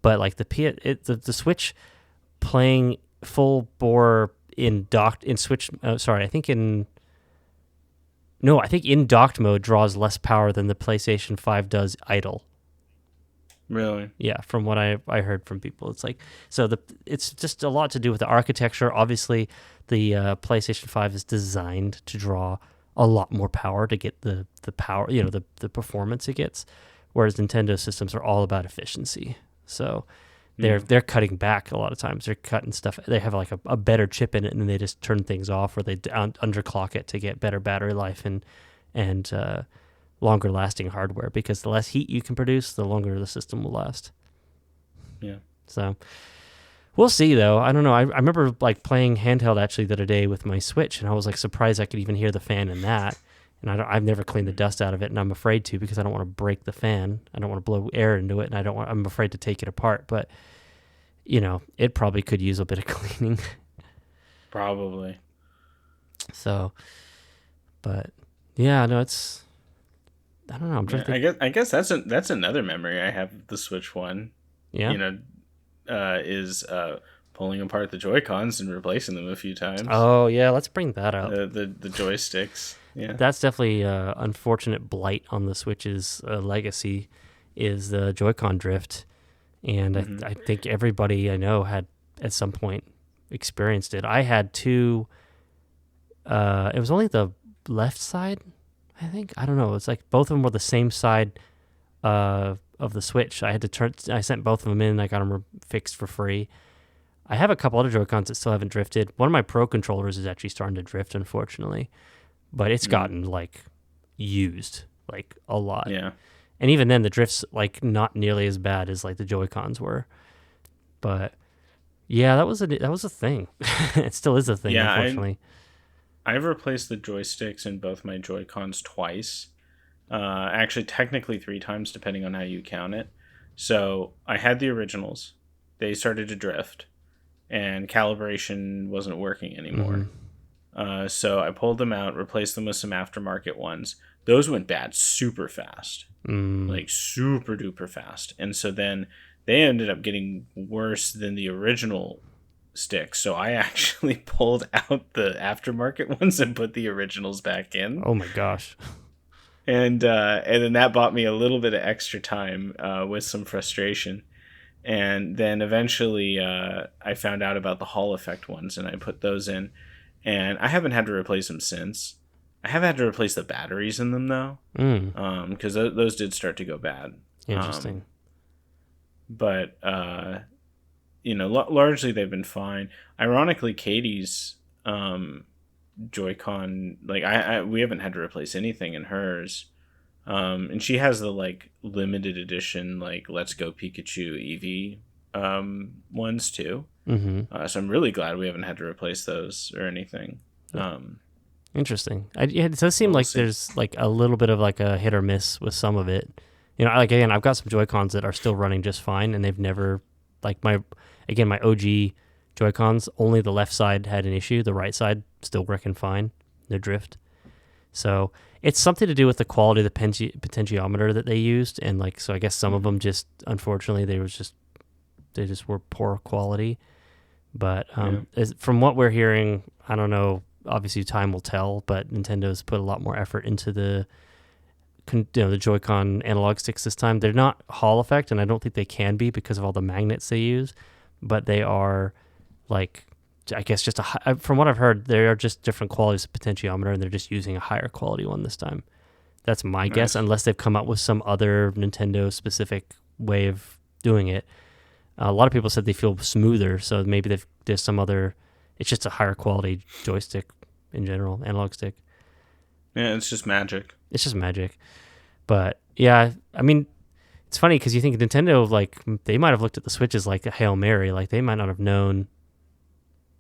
But like the Switch playing full bore in Switch, I think in docked mode draws less power than the PlayStation 5 does idle. Really? Yeah, from what I heard from people, it's like, so it's just a lot to do with the architecture. Obviously, the PlayStation 5 is designed to draw a lot more power to get the power, the performance it gets, whereas Nintendo systems are all about efficiency. So they're cutting back a lot of times. They're cutting stuff. They have like a better chip in it, and then they just turn things off, or they underclock it to get better battery life and longer lasting hardware, because the less heat you can produce, the longer the system will last. Yeah. So we'll see, though. I don't know. I remember like playing handheld actually the other day with my Switch, and I was like surprised I could even hear the fan in that. And I've never cleaned the dust out of it, and I'm afraid to, because I don't want to break the fan. I don't want to blow air into it, and I'm afraid to take it apart. But it probably could use a bit of cleaning. Probably. So, but yeah, no, it's. I don't know. I'm trying to think. I guess that's another memory I have of the Switch 1. Yeah. Is pulling apart the Joy-Cons and replacing them a few times. Oh yeah, let's bring that up. The joysticks. Yeah. That's definitely an unfortunate blight on the Switch's legacy, is the Joy-Con drift. And Mm-hmm. I think everybody I know had at some point experienced it. I had two. It was only the left side, I think. I don't know. It's like both of them were the same side of the Switch. I had to turn. I sent both of them in. I got them fixed for free. I have a couple other Joy-Cons that still haven't drifted. One of my Pro controllers is actually starting to drift, unfortunately, but it's gotten like used like a lot. Yeah. And even then, the drift's like not nearly as bad as like the Joy-Cons were. But yeah, that was a thing. It still is a thing, Yeah, unfortunately. I've replaced the joysticks in both my Joy-Cons twice. Actually, technically 3 times, depending on how you count it. So I had the originals. They started to drift, and calibration wasn't working anymore. So I pulled them out, replaced them with some aftermarket ones. Those went bad super fast, like super duper fast. And so then they ended up getting worse than the original sticks. So I actually pulled out the aftermarket ones and put the originals back in. Oh my gosh. And then that bought me a little bit of extra time with some frustration. And then eventually I found out about the Hall effect ones, and I put those in. And I haven't had to replace them since. I have had to replace the batteries in them, though, because those did start to go bad. Interesting. But, largely they've been fine. Ironically, Katie's Joy-Con, like, we haven't had to replace anything in hers. And she has the, like, limited edition, like, Let's Go Pikachu Eevee ones, too. So I'm really glad we haven't had to replace those or anything. Interesting. It does seem like there's like a little bit of like a hit or miss with some of it. Like again, I've got some Joy-Cons that are still running just fine, and they've never like my OG Joy-Cons. Only the left side had an issue. The right side still working fine. No drift. So it's something to do with the quality of the potentiometer that they used, and like so I guess some of them just unfortunately they just were poor quality. But from what we're hearing, I don't know. Obviously, time will tell. But Nintendo's put a lot more effort into the Joy-Con analog sticks this time. They're not Hall effect, and I don't think they can be because of all the magnets they use. But they are, like, I guess just from what I've heard, they are just different qualities of potentiometer, and they're just using a higher quality one this time. That's my guess, unless they've come up with some other Nintendo-specific way of doing it. A lot of people said they feel smoother, so maybe there's some other. It's just a higher quality joystick in general, analog stick. Yeah, it's just magic. But yeah, I mean, it's funny because you think Nintendo, like, they might have looked at the Switch as like a Hail Mary, like they might not have known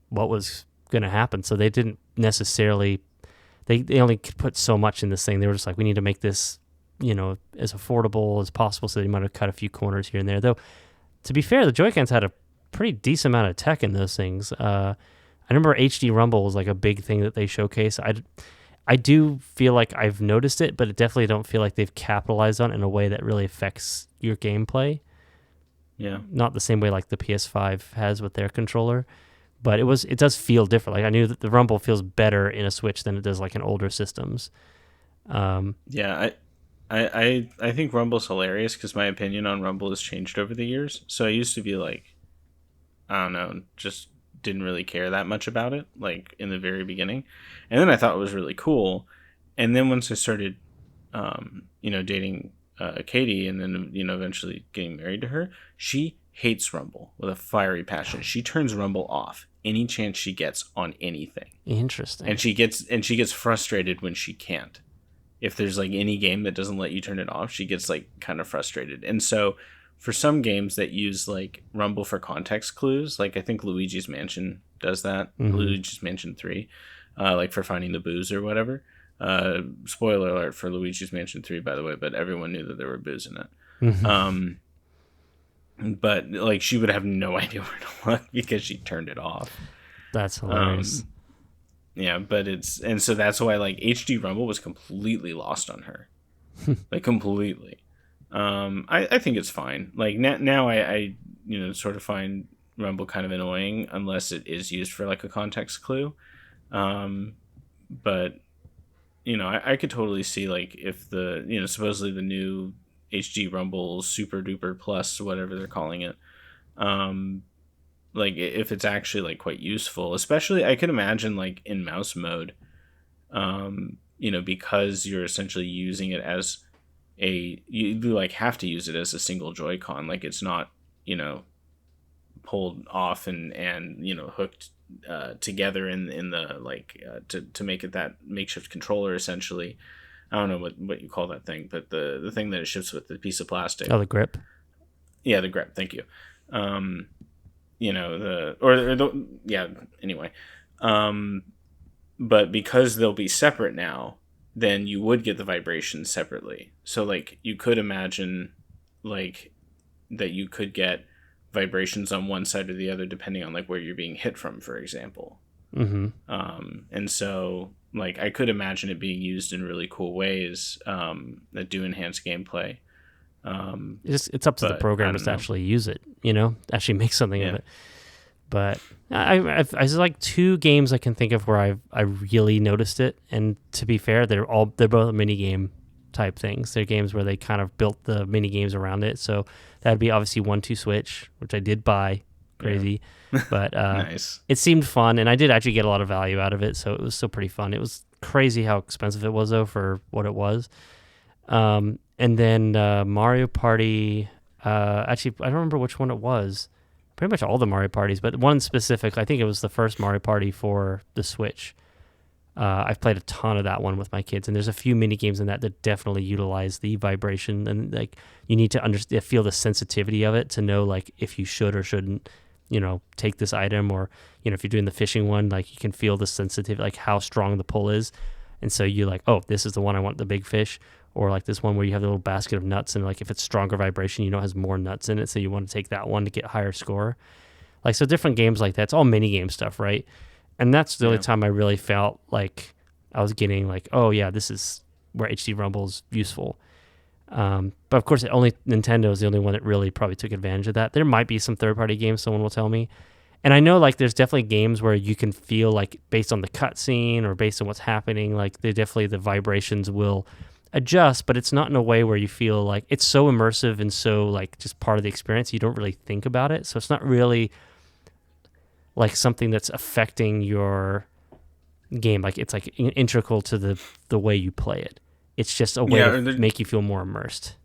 what was going to happen, so they didn't necessarily. They only could put so much in this thing. They were just like, we need to make this, as affordable as possible. So they might have cut a few corners here and there, though. To be fair, the Joy-Cons had a pretty decent amount of tech in those things. I remember HD Rumble was like a big thing that they showcase. I do feel like I've noticed it, but it definitely don't feel like they've capitalized on it in a way that really affects your gameplay. Yeah. Not the same way like the PS5 has with their controller, but it does feel different. Like I knew that the Rumble feels better in a Switch than it does like in older systems. Yeah, I think Rumble's hilarious because my opinion on Rumble has changed over the years. So I used to be like, I don't know, just didn't really care that much about it, like in the very beginning. And then I thought it was really cool. And then once I started, dating Katie and then, eventually getting married to her, she hates Rumble with a fiery passion. She turns Rumble off any chance she gets on anything. Interesting. And she gets frustrated when she can't. If there's like any game that doesn't let you turn it off, she gets like kind of frustrated. And so for some games that use like Rumble for context clues, like I think Luigi's Mansion does that. Luigi's Mansion 3, like for finding the booze or whatever. Spoiler alert for Luigi's Mansion 3, by the way, but everyone knew that there were booze in it. But like she would have no idea where to look because she turned it off. That's hilarious. Yeah, but so that's why like HD Rumble was completely lost on her, like completely. I think it's fine. Like now I sort of find Rumble kind of annoying unless it is used for like a context clue. But I could totally see like if the supposedly the new HD Rumble Super Duper Plus, whatever they're calling it. Like if it's actually like quite useful, especially I could imagine like in mouse mode, because you're essentially using it as you like have to use it as a single Joy-Con. Like it's not, pulled off and hooked together in the like to make it that makeshift controller essentially. I don't know what you call that thing, but the thing that it ships with, the piece of plastic. Oh, the grip. Yeah, the grip. Thank you. Anyway. But because they'll be separate now, then you would get the vibrations separately. So like you could imagine like that you could get vibrations on one side or the other depending on like where you're being hit from, for example. Mm-hmm. And so like I could imagine it being used in really cool ways that do enhance gameplay. It's up to the programmers to actually use it, actually make something of it. But I there's like 2 games I can think of where I really noticed it, and to be fair, they're both mini game type things. They're games where they kind of built the mini games around it. So that'd be obviously 1-2 Switch, which I did buy, crazy, but nice. It seemed fun, and I did actually get a lot of value out of it. So it was still pretty fun. It was crazy how expensive it was though for what it was. And then Mario Party. Actually, I don't remember which one it was. Pretty much all the Mario Parties, but one specific, I think it was the first Mario Party for the Switch. I've played a ton of that one with my kids, and there's a few mini games in that definitely utilize the vibration, and like you need to feel the sensitivity of it to know like if you should or shouldn't, take this item, or if you're doing the fishing one, like you can feel the sensitivity, like how strong the pull is, and so you like, oh, this is the one I want, the big fish. Or like this one where you have the little basket of nuts, and like if it's stronger vibration, it has more nuts in it, so you want to take that one to get higher score. Like, so different games like that. It's all mini game stuff, right? And that's the only time I really felt like I was getting like, oh yeah, this is where HD Rumble is useful. But of course, only Nintendo is the only one that really probably took advantage of that. There might be some third-party games, someone will tell me. And I know like there's definitely games where you can feel like based on the cutscene or based on what's happening, like the vibrations will adjust, but it's not in a way where you feel like it's so immersive and so like just part of the experience, you don't really think about it. So it's not really like something that's affecting your game. Like it's like integral to the way you play it. It's just a way to make you feel more immersed.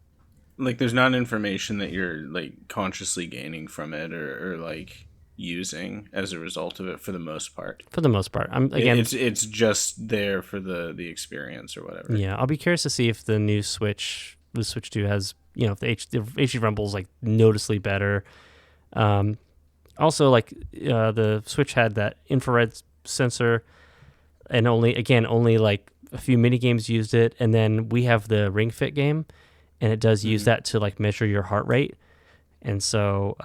Like there's not information that you're like consciously gaining from it or like using as a result of it for the most part. It's just there for the experience or whatever. Yeah, I'll be curious to see if the new Switch 2 has, if the HD Rumble is like noticeably better. Also, like the Switch had that infrared sensor, and only like a few mini games used it, and then we have the Ring Fit game, and it does use that to like measure your heart rate, and so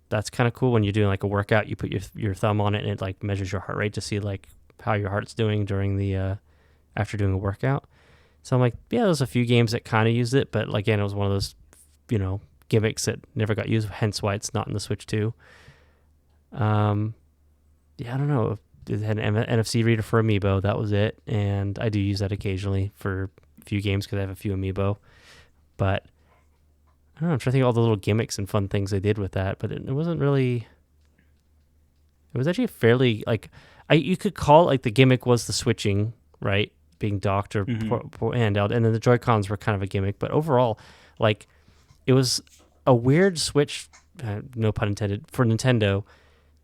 that's kind of cool. When you're doing like a workout, you put your thumb on it and it like measures your heart rate to see like how your heart's doing during the after doing a workout. So I'm like, yeah, there's a few games that kind of used it, but again, it was one of those gimmicks that never got used, hence why it's not in the Switch 2. I don't know. It had an NFC reader for Amiibo. That was it, and I do use that occasionally for a few games because I have a few Amiibo. But I don't know, I'm trying to think of all the little gimmicks and fun things they did with that, but it wasn't really. It was actually fairly like you could call it like the gimmick was the switching, right, being docked or handheld, and then the Joy-Cons were kind of a gimmick. But overall, like it was a weird switch, no pun intended, for Nintendo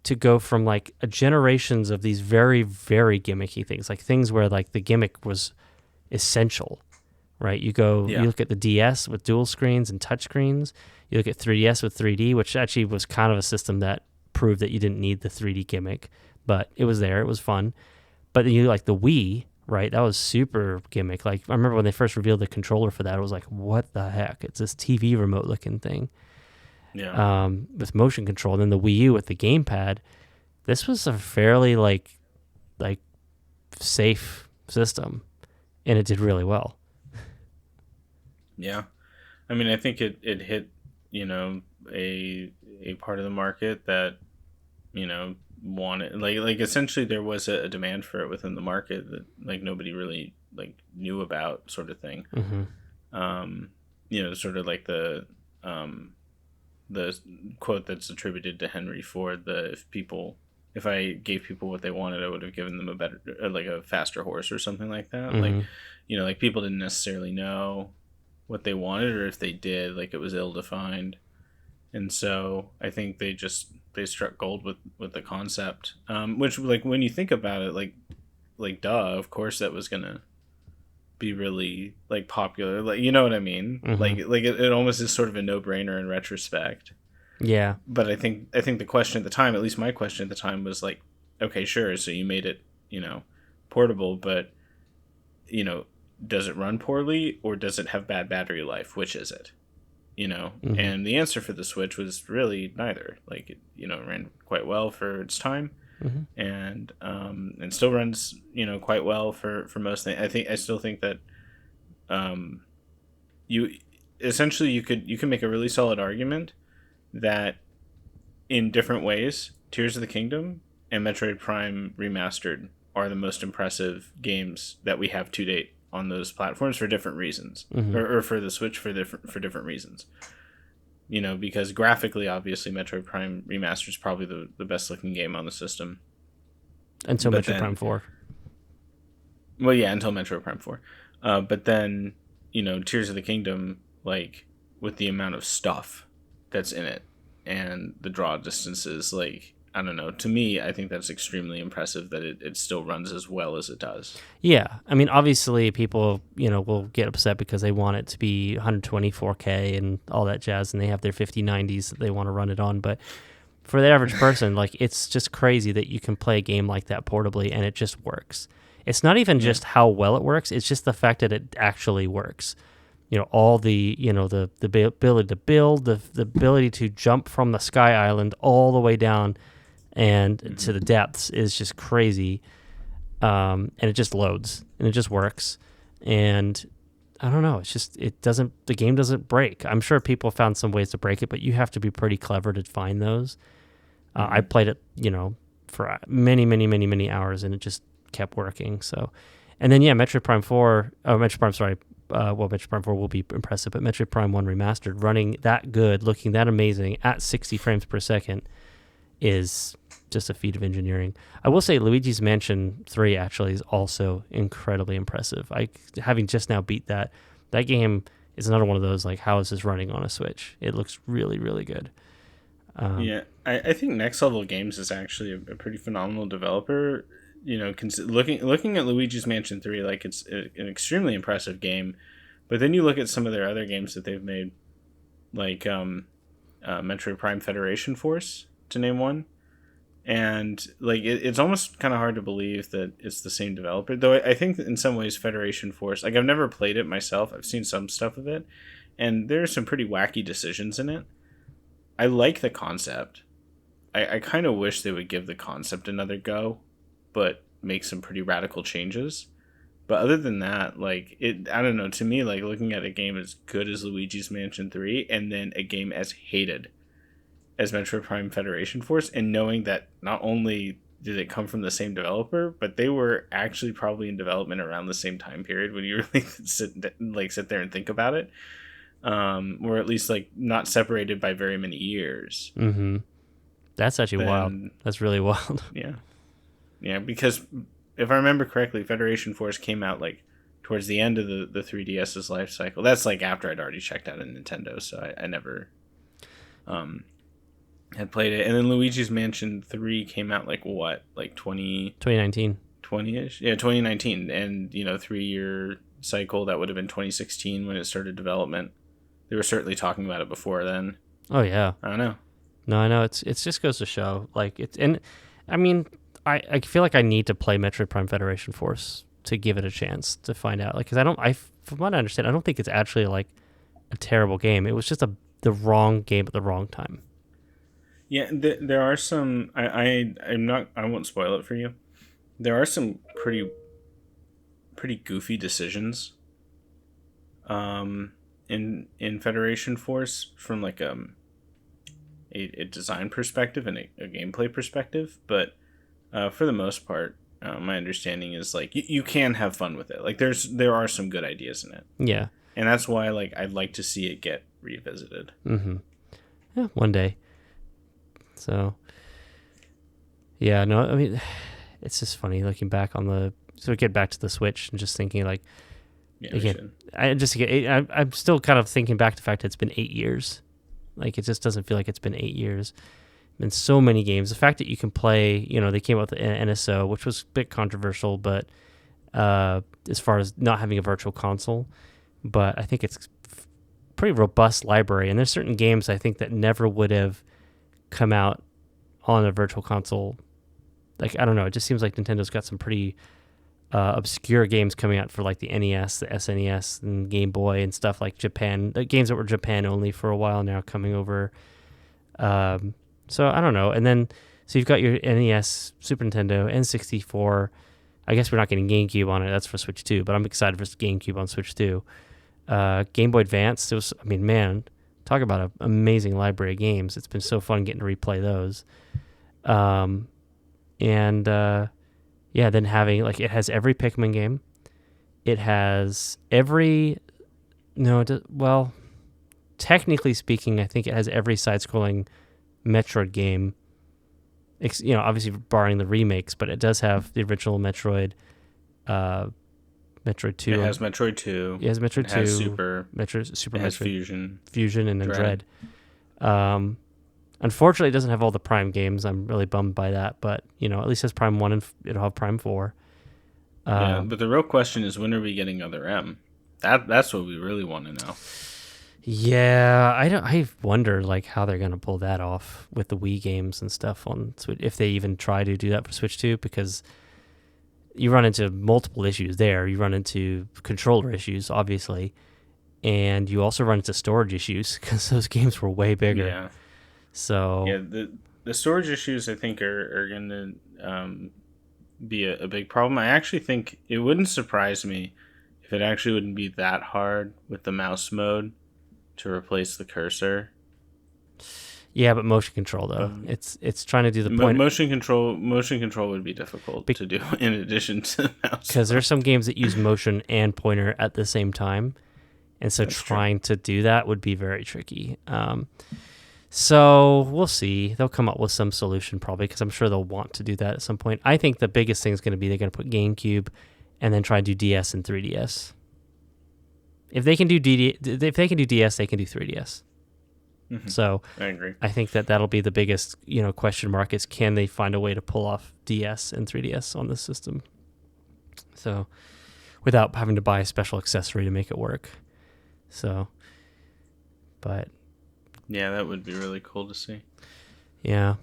to go from like generations of these very, very gimmicky things, like things where like the gimmick was essential. Right, you look at the DS with dual screens and touch screens. You look at 3DS with 3D, which actually was kind of a system that proved that you didn't need the 3D gimmick, but it was there. It was fun. But then you like the Wii, right? That was super gimmick. Like I remember when they first revealed the controller for that, it was like, what the heck? It's this TV remote looking thing. Yeah. With motion control. And then the Wii U with the gamepad. This was a fairly like safe system, and it did really well. Yeah, I mean, I think it hit, a part of the market that, wanted like essentially there was a demand for it within the market that like nobody really like knew about, sort of thing. Mm-hmm. sort of like the quote that's attributed to Henry Ford, if I gave people what they wanted, I would have given them a better, like a faster horse or something like that. Mm-hmm. Like, like people didn't necessarily know what they wanted, or if they did, like it was ill defined. And so I think they struck gold with the concept, which, like, when you think about it, like duh, of course that was gonna be really like popular, like, you know what I mean? Mm-hmm. Like it almost is sort of a no brainer in retrospect. Yeah. But I think the question at the time, at least my question at the time, was like, okay, sure, so you made it, portable, but does it run poorly, or does it have bad battery life? Which is it? Mm-hmm. And the answer for the Switch was really neither. Like, it ran quite well for its time, Mm-hmm. and still runs, quite well for most things. I still think that you essentially you can make a really solid argument that in different ways, Tears of the Kingdom and Metroid Prime Remastered are the most impressive games that we have to date on those platforms for different reasons, Mm-hmm. or for the Switch for different reasons. Because graphically, obviously, Metroid Prime Remastered is probably the best looking game on the system. Until But Metroid then, Prime 4. well, yeah, until Metroid Prime 4. But then, Tears of the Kingdom, like, with the amount of stuff that's in it and the draw distances, like, I don't know. To me, I think that's extremely impressive that it still runs as well as it does. Yeah. I mean, obviously, people, will get upset because they want it to be 124K and all that jazz, and they have their 5090s that they want to run it on. But for the average person, like, it's just crazy that you can play a game like that portably and it just works. It's not even just how well it works, it's just the fact that it actually works. All the, the ability to build, the ability to jump from the Sky Island all the way down and to the depths is just crazy. And it just loads and it just works. And I don't know, it's just, the game doesn't break. I'm sure people found some ways to break it, but you have to be pretty clever to find those. I played it, for many, many, many, many hours, and it just kept working. So, and then, Metroid Prime 4, Metroid Prime 4 will be impressive, but Metroid Prime 1 Remastered running that good, looking that amazing at 60 frames per second is just a feat of engineering. I will say Luigi's Mansion 3 actually is also incredibly impressive. Having just now beat that game is another one of those, like, how is this running on a Switch? It looks really, really good. I think Next Level Games is actually a pretty phenomenal developer. Looking at Luigi's Mansion 3, like, it's an extremely impressive game. But then you look at some of their other games that they've made, like Metroid Prime Federation Force, to name one. And, like, it's almost kind of hard to believe that it's the same developer. Though I think that in some ways Federation Force, like, I've never played it myself. I've seen some stuff of it. And there are some pretty wacky decisions in it. I like the concept. I kind of wish they would give the concept another go, but make some pretty radical changes. But other than that, like, I don't know, to me, like, looking at a game as good as Luigi's Mansion 3 and then a game as hated as Metroid Prime Federation Force, and knowing that not only did it come from the same developer, but they were actually probably in development around the same time period when you really sit there and think about it, or at least, like, not separated by very many years. Mm-hmm. That's actually wild. That's really wild. Yeah, because if I remember correctly, Federation Force came out, like, towards the end of the 3DS's life cycle. That's, like, after I'd already checked out a Nintendo, so I never had played it. And then Luigi's Mansion 3 came out, like, what? Like 2019. 20-ish? Yeah, 2019. And, 3-year cycle, that would have been 2016 when it started development. They were certainly talking about it before then. Oh, yeah. I don't know. No, I know. It just goes to show. Like, and I mean, I feel like I need to play Metroid Prime Federation Force to give it a chance to find out. Like, because from what I understand, I don't think it's actually, like, a terrible game. It was just the wrong game at the wrong time. Yeah, there are some. I won't spoil it for you. There are some pretty goofy decisions. In Federation Force, from, like, a design perspective and a gameplay perspective, but for the most part, my understanding is, like, you can have fun with it. Like, there are some good ideas in it. Yeah, and that's why like I'd like to see it get revisited. Mm-hmm. Yeah, one day. So, yeah, no, I mean, it's just funny looking back on the. So get back to the Switch and just thinking like, Yeah, again, I'm still kind of thinking back to the fact that it's been 8 years. Like it just doesn't feel like it's been 8 years. Been so many games. The fact that you can play, they came out with an NSO, which was a bit controversial, but as far as not having a virtual console, but I think it's pretty robust library. And there's certain games I think that never would have come out on a virtual console. Like, I don't know. It just seems like Nintendo's got some pretty obscure games coming out for like the NES, the SNES, and Game Boy and stuff like Japan. Games that were Japan only for a while now coming over. So I don't know. And then, so you've got your NES, Super Nintendo, N64. I guess we're not getting GameCube on it. That's for Switch 2, but I'm excited for GameCube on Switch 2. Game Boy Advance. Man, talk about an amazing library of games. It's been so fun getting to replay those. Then having, like, it has every Pikmin game. It has technically speaking, I think it has every side-scrolling Metroid game, obviously barring the remakes, but it does have the original Metroid, Metroid 2. It has Metroid 2. It has Metroid 2. It has Super. Super it has Metroid. Fusion. And then Dread. Unfortunately, it doesn't have all the Prime games. I'm really bummed by that, but, at least it has Prime 1 and it'll have Prime 4. But the real question is, when are we getting Other M? That's what we really want to know. Yeah, I wonder like how they're gonna pull that off with the Wii games and stuff on Switch, if they even try to do that for Switch 2, because you run into multiple issues there. You run into controller issues, obviously, and you also run into storage issues because those games were way bigger. Yeah. So yeah, the storage issues I think are gonna be a big problem. I actually think it wouldn't surprise me if it actually wouldn't be that hard with the mouse mode to replace the cursor. Yeah, but motion control though, it's trying to do the point. Motion control would be difficult to do in addition to the mouse. Because there's some games that use motion and pointer at the same time, and so trying to do that would be very tricky. So we'll see. They'll come up with some solution probably, because I'm sure they'll want to do that at some point. I think the biggest thing is going to be they're going to put GameCube and then try to do DS and 3DS. If they can do DS, they can do 3DS. Mm-hmm. So I agree. I think that'll be the biggest, question mark is, can they find a way to pull off DS and 3DS on this system? So without having to buy a special accessory to make it work. So, but yeah, that would be really cool to see. Yeah.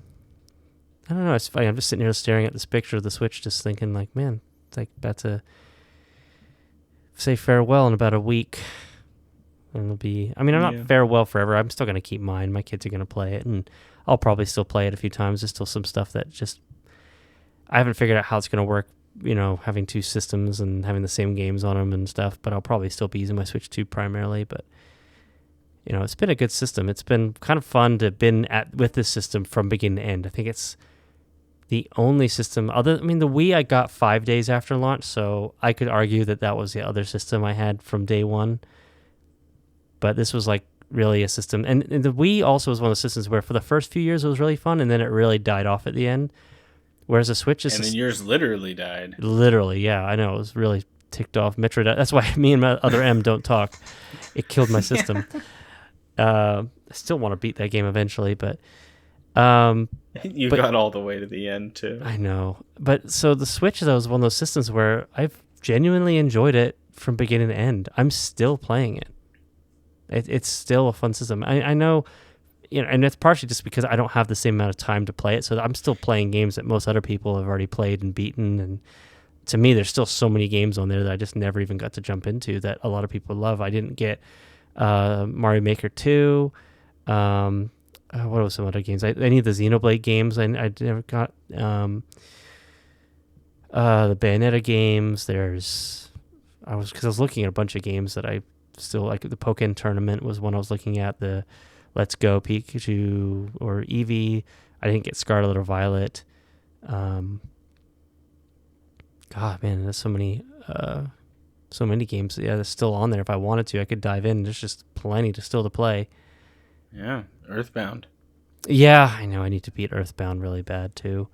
I don't know. It's funny. I'm just sitting here staring at this picture of the Switch, just thinking like, man, it's like about to say farewell in about a week. And it'll be, I'm not farewell forever. I'm still going to keep mine. My kids are going to play it, and I'll probably still play it a few times. There's still some stuff that just, I haven't figured out how it's going to work, having two systems and having the same games on them and stuff, but I'll probably still be using my Switch 2 primarily. But, it's been a good system. It's been kind of fun to have been with this system from beginning to end. I think it's the only system the Wii I got 5 days after launch, so I could argue that was the other system I had from day one. But this was like really a system, and the Wii also was one of the systems where for the first few years it was really fun, and then it really died off at the end. Whereas the Switch is, and then yours literally died. Literally, yeah, I know, it was really ticked off. Metroid. That's why me and my other M don't talk. It killed my system. I still want to beat that game eventually, but you got all the way to the end too. I know, but so the Switch though is one of those systems where I've genuinely enjoyed it from beginning to end. I'm still playing it. It's still a fun system. I know, and it's partially just because I don't have the same amount of time to play it, so I'm still playing games that most other people have already played and beaten. And to me, there's still so many games on there that I just never even got to jump into that a lot of people love. I didn't get Mario Maker 2. What was some other games? Any of the Xenoblade games I never got. The Bayonetta games. I was looking at a bunch of games that I still like. The Pokken Tournament was one I was looking at. The Let's Go Pikachu or Eevee. I didn't get Scarlet or Violet. God, man, there's so many many games. Yeah, that's still on there. If I wanted to, I could dive in. There's just plenty to play. Yeah, Earthbound. Yeah, I know. I need to beat Earthbound really bad too.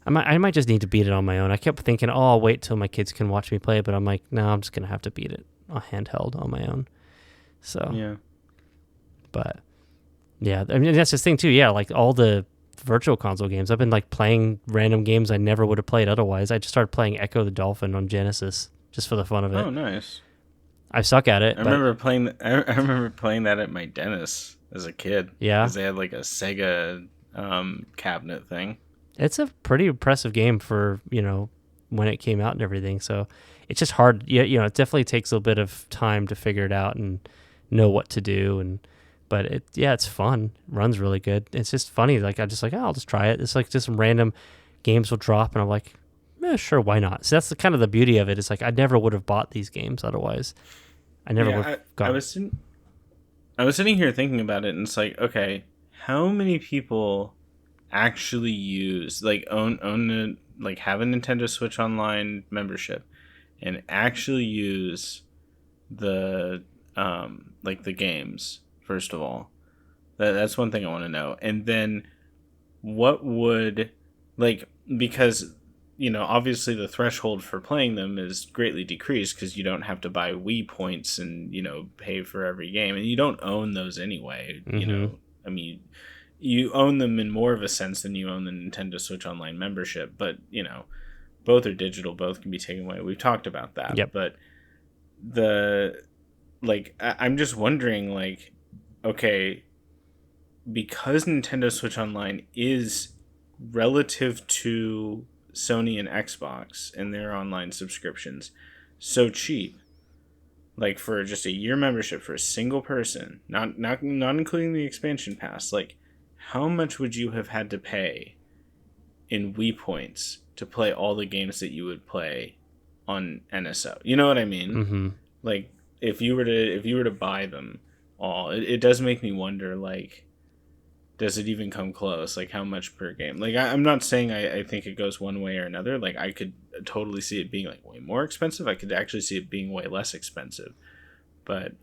I might just need to beat it on my own. I kept thinking, oh, I'll wait till my kids can watch me play, but I'm like, no, I'm just gonna have to beat it on handheld on my own. So yeah, but yeah, I mean that's the thing too. Yeah, like all the virtual console games, I've been like playing random games I never would have played otherwise. I just started playing Echo the Dolphin on Genesis just for the fun of it. Oh, nice. I suck at it. I remember playing. I remember playing that at my dentist as a kid. Yeah, because they had like a Sega cabinet thing. It's a pretty impressive game for, when it came out and everything. So it's just hard. Yeah, it definitely takes a bit of time to figure it out and know what to do. But it's fun. Runs really good. It's just funny. Like I'll just try it. It's like just some random games will drop, and I'm like, sure, why not? So that's kind of the beauty of it. It's like I never would have bought these games otherwise. I never would have got. I was sitting here thinking about it, and it's like, okay, how many people actually use have a Nintendo Switch Online membership and actually use the the games, first of all? That's one thing I want to know. And then what would, because obviously the threshold for playing them is greatly decreased because you don't have to buy Wii points and pay for every game, and you don't own those anyway. I mean, you own them in more of a sense than you own the Nintendo Switch Online membership, but both are digital, both can be taken away. We've talked about that. Yep. But I'm just wondering, okay, because Nintendo Switch Online is relative to Sony and Xbox and their online subscriptions so cheap, for just a year membership for a single person, not including the expansion pass, how much would you have had to pay in Wii points to play all the games that you would play on NSO? You know what I mean? Mm-hmm. If you were to buy them all, it does make me wonder, does it even come close? How much per game? I'm not saying I think it goes one way or another. I could totally see it being way more expensive. I could actually see it being way less expensive. But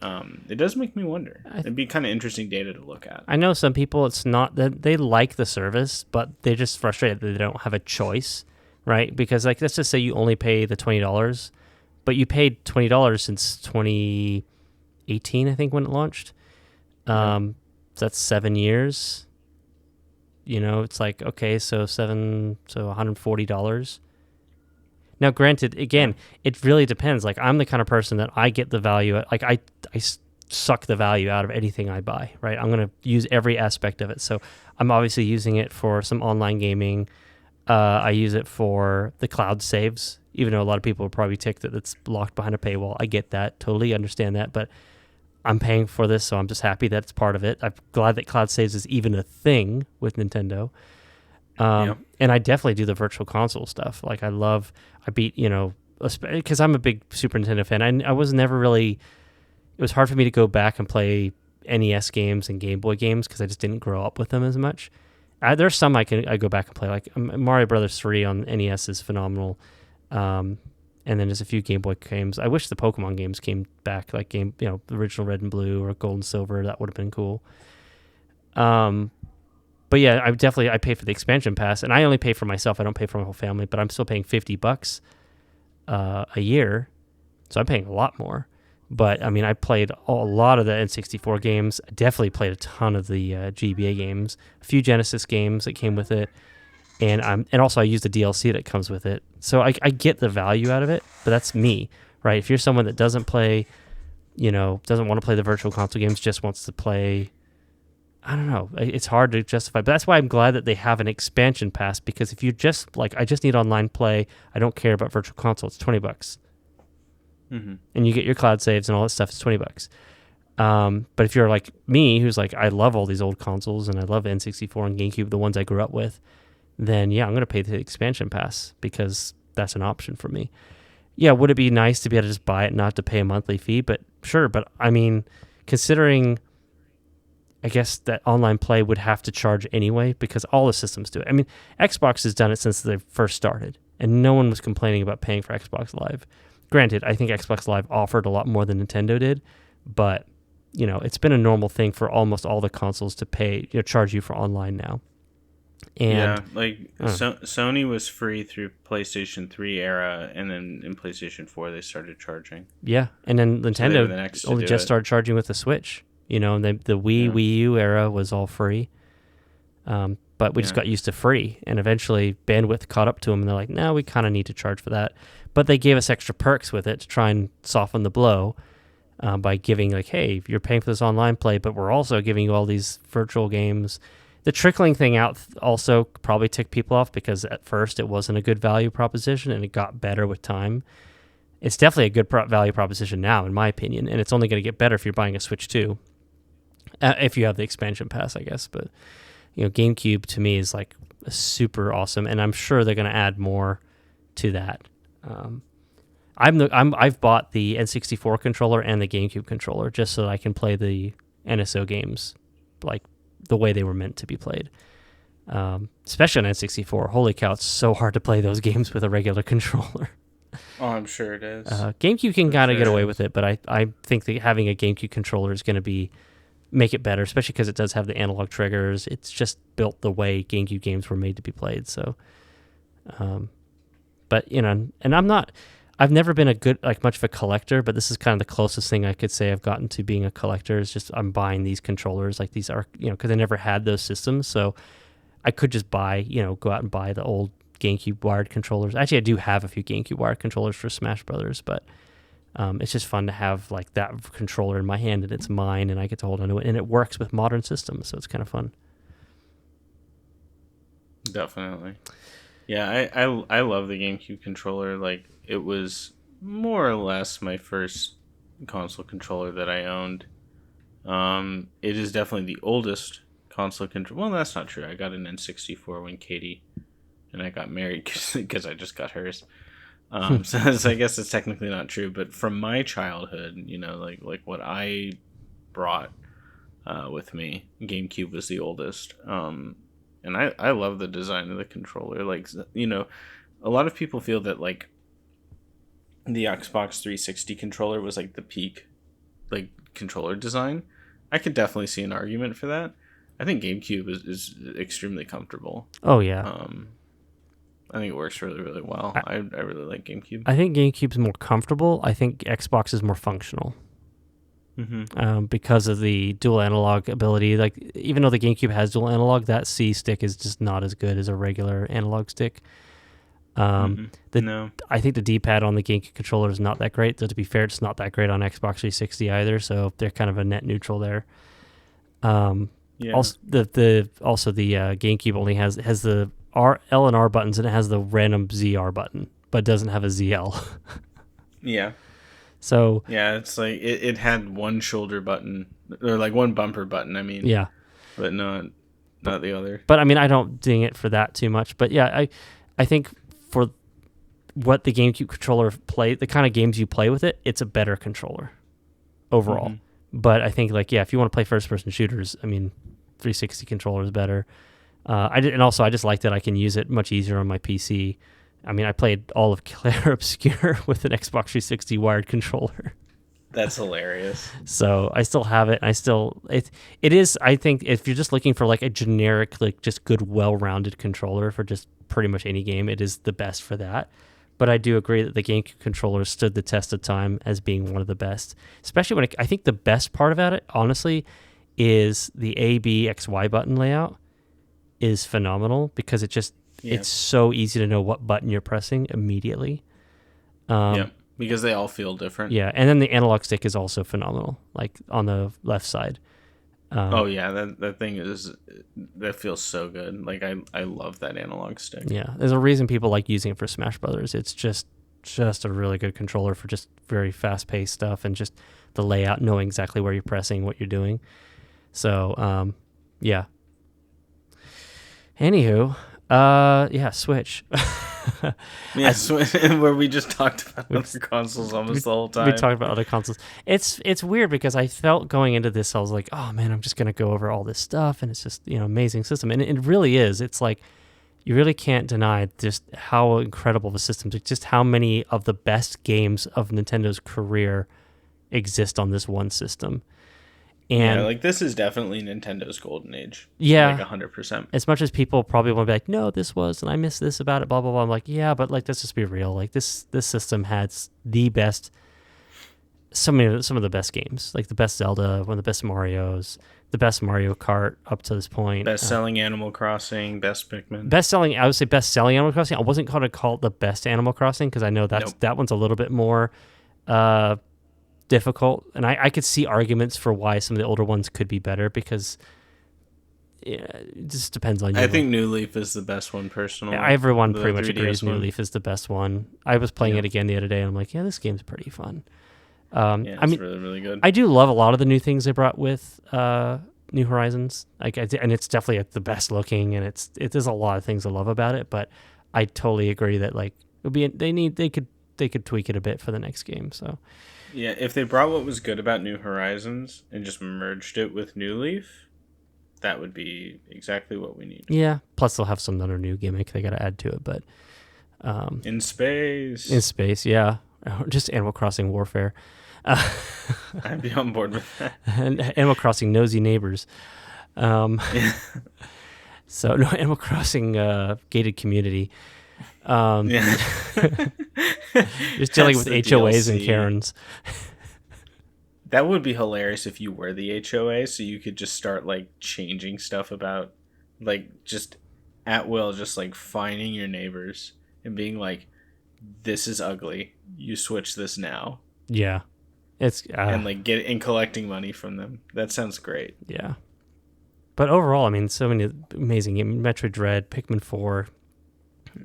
it does make me wonder. It'd be kind of interesting data to look at. I know some people, it's not that they like the service, but they're just frustrated that they don't have a choice, right? Because let's just say you only pay the $20, but you paid $20 since 2018, I think, when it launched. So that's 7 years. It's okay, so $140. Now, granted, again, it really depends. I'm the kind of person that I get the value. I suck the value out of anything I buy, right? I'm going to use every aspect of it. So I'm obviously using it for some online gaming. I use it for the cloud saves, even though a lot of people will probably tick that it's locked behind a paywall. I get that, totally understand that, but I'm paying for this, so I'm just happy that it's part of it. I'm glad that cloud saves is even a thing with Nintendo. And I definitely do the virtual console stuff. I beat, because I'm a big Super Nintendo fan. I was never really, it was hard for me to go back and play NES games and Game Boy games because I just didn't grow up with them as much. There's some I go back and play, Mario Brothers 3 on NES is phenomenal. And then there's a few Game Boy games. I wish the Pokemon games came back, the original Red and Blue or Gold and Silver. That would have been cool. But yeah, I pay for the expansion pass, and I only pay for myself. I don't pay for my whole family, but I'm still paying $50 a year, so I'm paying a lot more. But I mean, I played a lot of the N64 games. I definitely played a ton of the GBA games, a few Genesis games that came with it, and also I use the DLC that comes with it. So I get the value out of it, but that's me, right? If you're someone that doesn't play, doesn't want to play the virtual console games, just wants to play, I don't know, it's hard to justify. But that's why I'm glad that they have an expansion pass, because if you just I just need online play, I don't care about virtual console, it's $20. Mm-hmm. And you get your cloud saves and all that stuff, it's $20. But if you're like me, who's I love all these old consoles and I love N64 and GameCube, the ones I grew up with, then yeah, I'm going to pay the expansion pass because that's an option for me. Yeah, would it be nice to be able to just buy it and not to pay a monthly fee? But sure, but I mean, considering, I guess that online play would have to charge anyway because all the systems do it. I mean, Xbox has done it since they first started, and no one was complaining about paying for Xbox Live. Granted, I think Xbox Live offered a lot more than Nintendo did, but it's been a normal thing for almost all the consoles to pay, charge you for online now. And Sony was free through PlayStation 3 era, and then in PlayStation 4 they started charging. Yeah, and then Nintendo only just started charging with the Switch. And the Wii U era was all free. But we just got used to free, and eventually bandwidth caught up to them, and they're like, no, we kind of need to charge for that. But they gave us extra perks with it to try and soften the blow by giving, like, hey, you're paying for this online play, but we're also giving you all these virtual games. The trickling thing out also probably ticked people off because at first it wasn't a good value proposition, and it got better with time. It's definitely a good value proposition now, in my opinion, and it's only going to get better if you're buying a Switch 2, if you have the expansion pass, I guess. But GameCube to me is like super awesome, and I'm sure they're going to add more to that. I've bought the N64 controller and the GameCube controller just so that I can play the NSO games like the way they were meant to be played. Especially on N64. Holy cow, it's so hard to play those games with a regular controller. Oh, I'm sure it is. GameCube can kind of get away with it, but I think that having a GameCube controller is going to make it better, especially because it does have the analog triggers. It's just built the way GameCube games were made to be played. So, but and I've never been much of a collector, but this is kind of the closest thing I could say I've gotten to being a collector. Is just I'm buying these controllers, like these are because I never had those systems, so I could just buy go out and buy the old GameCube wired controllers. Actually, I do have a few GameCube wired controllers for Smash Brothers, but it's just fun to have like that controller in my hand and it's mine and I get to hold onto it, and it works with modern systems, so it's kind of fun. Definitely. Yeah, I love the GameCube controller. Like, it was more or less my first console controller that I owned. It is definitely the oldest console controller. Well, that's not true. I got an N64 when Katie and I got married because I just got hers. So I guess it's technically not true, but from my childhood, like what I brought with me, GameCube was the oldest. And I love the design of the controller. Like, a lot of people feel that like the Xbox 360 controller was like the peak like controller design. I could definitely see an argument for that. I think GameCube is extremely comfortable. Oh yeah. I think it works really, really well. I really like GameCube. I think GameCube's more comfortable. I think Xbox is more functional. Mm-hmm. Because of the dual analog ability. Like, even though the GameCube has dual analog, that C stick is just not as good as a regular analog stick. No. I think the D-pad on the GameCube controller is not that great. Though, to be fair, it's not that great on Xbox 360 either. So they're kind of a net neutral there. Yeah. Also, the GameCube only has the L and R buttons, and it has the random ZR button, but doesn't have a ZL. Yeah. So yeah, it's like it had one shoulder button or like one bumper button. I mean, yeah, but not the other. But I mean, I don't ding it for that too much. But yeah, I think for what the GameCube controller the kind of games you play with it, it's a better controller overall. Mm-hmm. But I think if you want to play first person shooters, I mean, 360 controller is better. I just like that I can use it much easier on my PC. I mean, I played all of Claire Obscure with an Xbox 360 wired controller. That's hilarious. So I still have it. It is, I think, if you're just looking for like a generic, like just good, well-rounded controller for just pretty much any game, it is the best for that. But I do agree that the GameCube controller stood the test of time as being one of the best. Especially when I think the best part about it, honestly, is the A, B, X, Y button layout is phenomenal because it's so easy to know what button you're pressing immediately. Because they all feel different. Yeah, and then the analog stick is also phenomenal, like on the left side. That thing that feels so good. Like I love that analog stick. Yeah, there's a reason people like using it for Smash Brothers. It's just a really good controller for just very fast-paced stuff and just the layout, knowing exactly where you're pressing, what you're doing. So, yeah. Anywho, Switch. Yeah, where we just talked about other consoles almost the whole time. We talked about other consoles. It's weird because I felt going into this, I was like, oh man, I'm just going to go over all this stuff, and it's just, amazing system. And it really is. It's like, you really can't deny just how incredible the system is, just how many of the best games of Nintendo's career exist on this one system. Yeah, And like this is definitely Nintendo's golden age. yeah, Like 100%. as much as people probably want to be like, no, this was, and I missed this about it, blah, blah, blah. I'm like, yeah, but like, let's just be real. Like this system has the best, some of the best games, like the best Zelda, one of the best Marios, the best Mario Kart up to this point. Best selling Animal Crossing, best Pikmin. Best selling, I would say best selling Animal Crossing. I wasn't going to call it the best Animal Crossing because I know Nope. that one's a little bit more difficult, and I could see arguments for why some of the older ones could be better because it just depends on you. I think New Leaf is the best one personally. Everyone The pretty much 3DS agrees New one. Leaf is the best one. I was playing Yeah. it again the other day, and I'm like, yeah, this game's pretty fun. Yeah, it's really, really good. I do love a lot of the new things they brought with New Horizons, and it's definitely the best looking, and there's a lot of things I love about it. But I totally agree that like they could tweak it a bit for the next game. So Yeah, if they brought what was good about New Horizons and just merged it with New Leaf, that would be exactly what we need. yeah, plus they'll have some other new gimmick they got to add to it. But In space. in space, yeah, just Animal Crossing Warfare. I'd be on board with that. And Animal Crossing Nosy Neighbors. So no, Animal Crossing Gated Community. Yeah. Just dealing That's with the HOAs and DLC. Karens. That would be hilarious if you were the HOA, so you could just start like changing stuff about, like just at will, just like finding your neighbors and being like, "This is ugly. You switch this now," Yeah, it's and like collecting money from them. That sounds great. yeah. But overall, I mean, so many amazing games. Metroid Dread, Pikmin 4.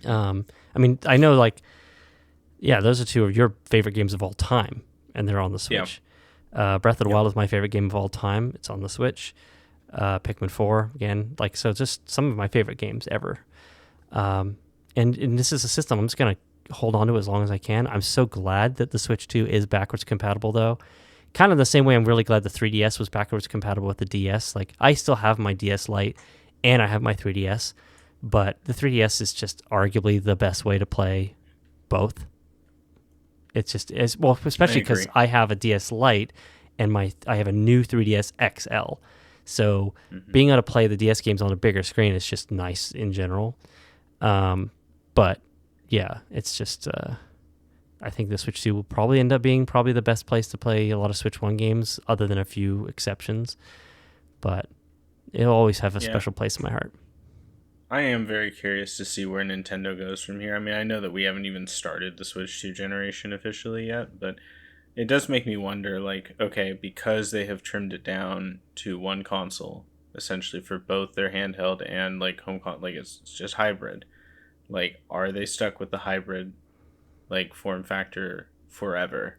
I mean, I know like, yeah, those are two of your favorite games of all time, and they're on the Switch. Breath of the Wild is my favorite game of all time. It's on the Switch. Pikmin 4 again, like so, just some of my favorite games ever. And this is a system I'm just gonna hold on to as long as I can. I'm so glad that the Switch 2 is backwards compatible, though. Kind of the same way I'm really glad the 3DS was backwards compatible with the DS. Like I still have my DS Lite, and I have my 3DS, but the 3DS is just arguably the best way to play both. It's just as well, especially because I have a DS Lite and I have a new 3DS XL. So being able to play the DS games on a bigger screen is just nice in general. But yeah, it's just I think the Switch 2 will probably end up being probably the best place to play a lot of Switch 1 games, other than a few exceptions. But it'll always have a special place in my heart. I am very curious to see where Nintendo goes from here. I mean, I know that we haven't even started the Switch 2 generation officially yet, but it does make me wonder, like, okay, because they have trimmed it down to one console, essentially for both their handheld and, like, like, it's just hybrid. Like, are they stuck with the hybrid, like, form factor forever?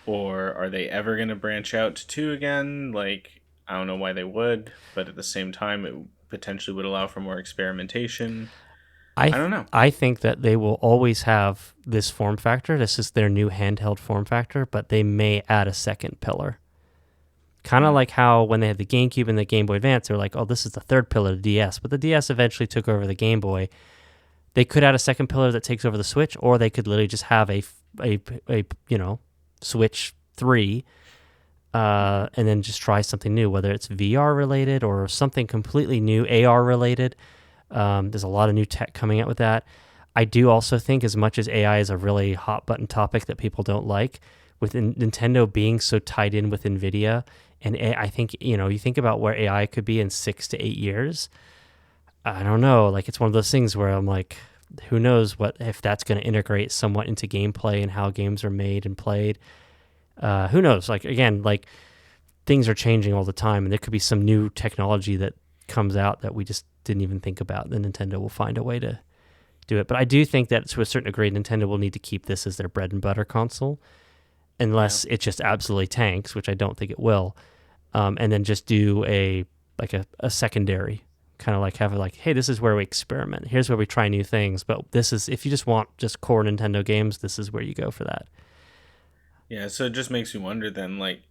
Or are they ever going to branch out to 2 again? Like, I don't know why they would, but at the same time, it potentially would allow for more experimentation. I don't know. I think that they will always have this form factor. This is their new handheld form factor, but they may add a second pillar. Kind of like how when they had the GameCube and the Game Boy Advance, they're like, oh, this is the third pillar of the DS. But the DS eventually took over the Game Boy. They could add a second pillar that takes over the Switch, or they could literally just have a Switch 3 and then just try something new, whether it's VR related or something completely new, AR related. There's a lot of new tech coming out with that. I do also think, as much as AI is a really hot button topic that people don't like, with Nintendo being so tied in with NVIDIA, and I think, you think about where AI could be in 6 to 8 years. I don't know. Like, it's one of those things where I'm like, who knows if that's going to integrate somewhat into gameplay and how games are made and played. Who knows? Like, again, like, things are changing all the time, and there could be some new technology that comes out that we just didn't even think about. Then Nintendo will find a way to do it. But I do think that to a certain degree, Nintendo will need to keep this as their bread and butter console, unless it just absolutely tanks, which I don't think it will. And then just do a secondary, kind of like have it like, hey, this is where we experiment. Here's where we try new things. But this is, if you just want just core Nintendo games, this is where you go for that. Yeah, so it just makes me wonder then, like,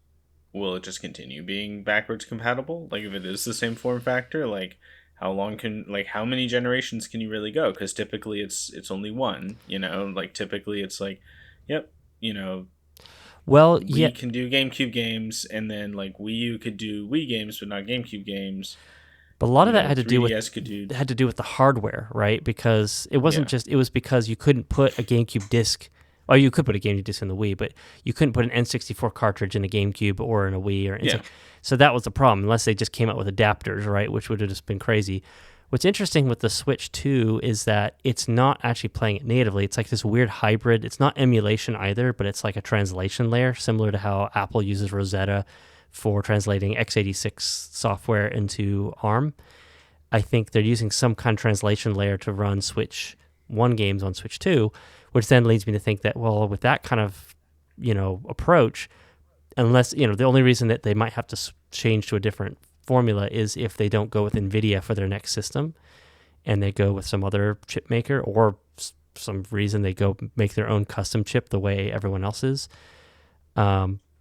will it just continue being backwards compatible? Like, if it is the same form factor, like, how long can, like, how many generations can you really go? Because typically it's only one, like typically it's like, yep, Well, yeah, we can do GameCube games, and then like Wii U could do Wii games, but not GameCube games. but a lot of that had to do 3DS could do. with the hardware, right? Because it wasn't Yeah. it was because you couldn't put a GameCube disc. Well, you could put a GameCube disc in the Wii, but you couldn't put an N64 cartridge in a GameCube or in a Wii, Yeah. so that was the problem. Unless they just came out with adapters, right? Which would have just been crazy. What's interesting with the Switch 2 is that it's not actually playing it natively. It's like this weird hybrid. It's not emulation either, but it's like a translation layer, similar to how Apple uses Rosetta for translating x86 software into ARM. I think they're using some kind of translation layer to run Switch 1 games on Switch 2, which then leads me to think that, well, with that kind of, approach, unless, the only reason that they might have to change to a different formula is if they don't go with NVIDIA for their next system and they go with some other chip maker, or some reason they go make their own custom chip the way everyone else is.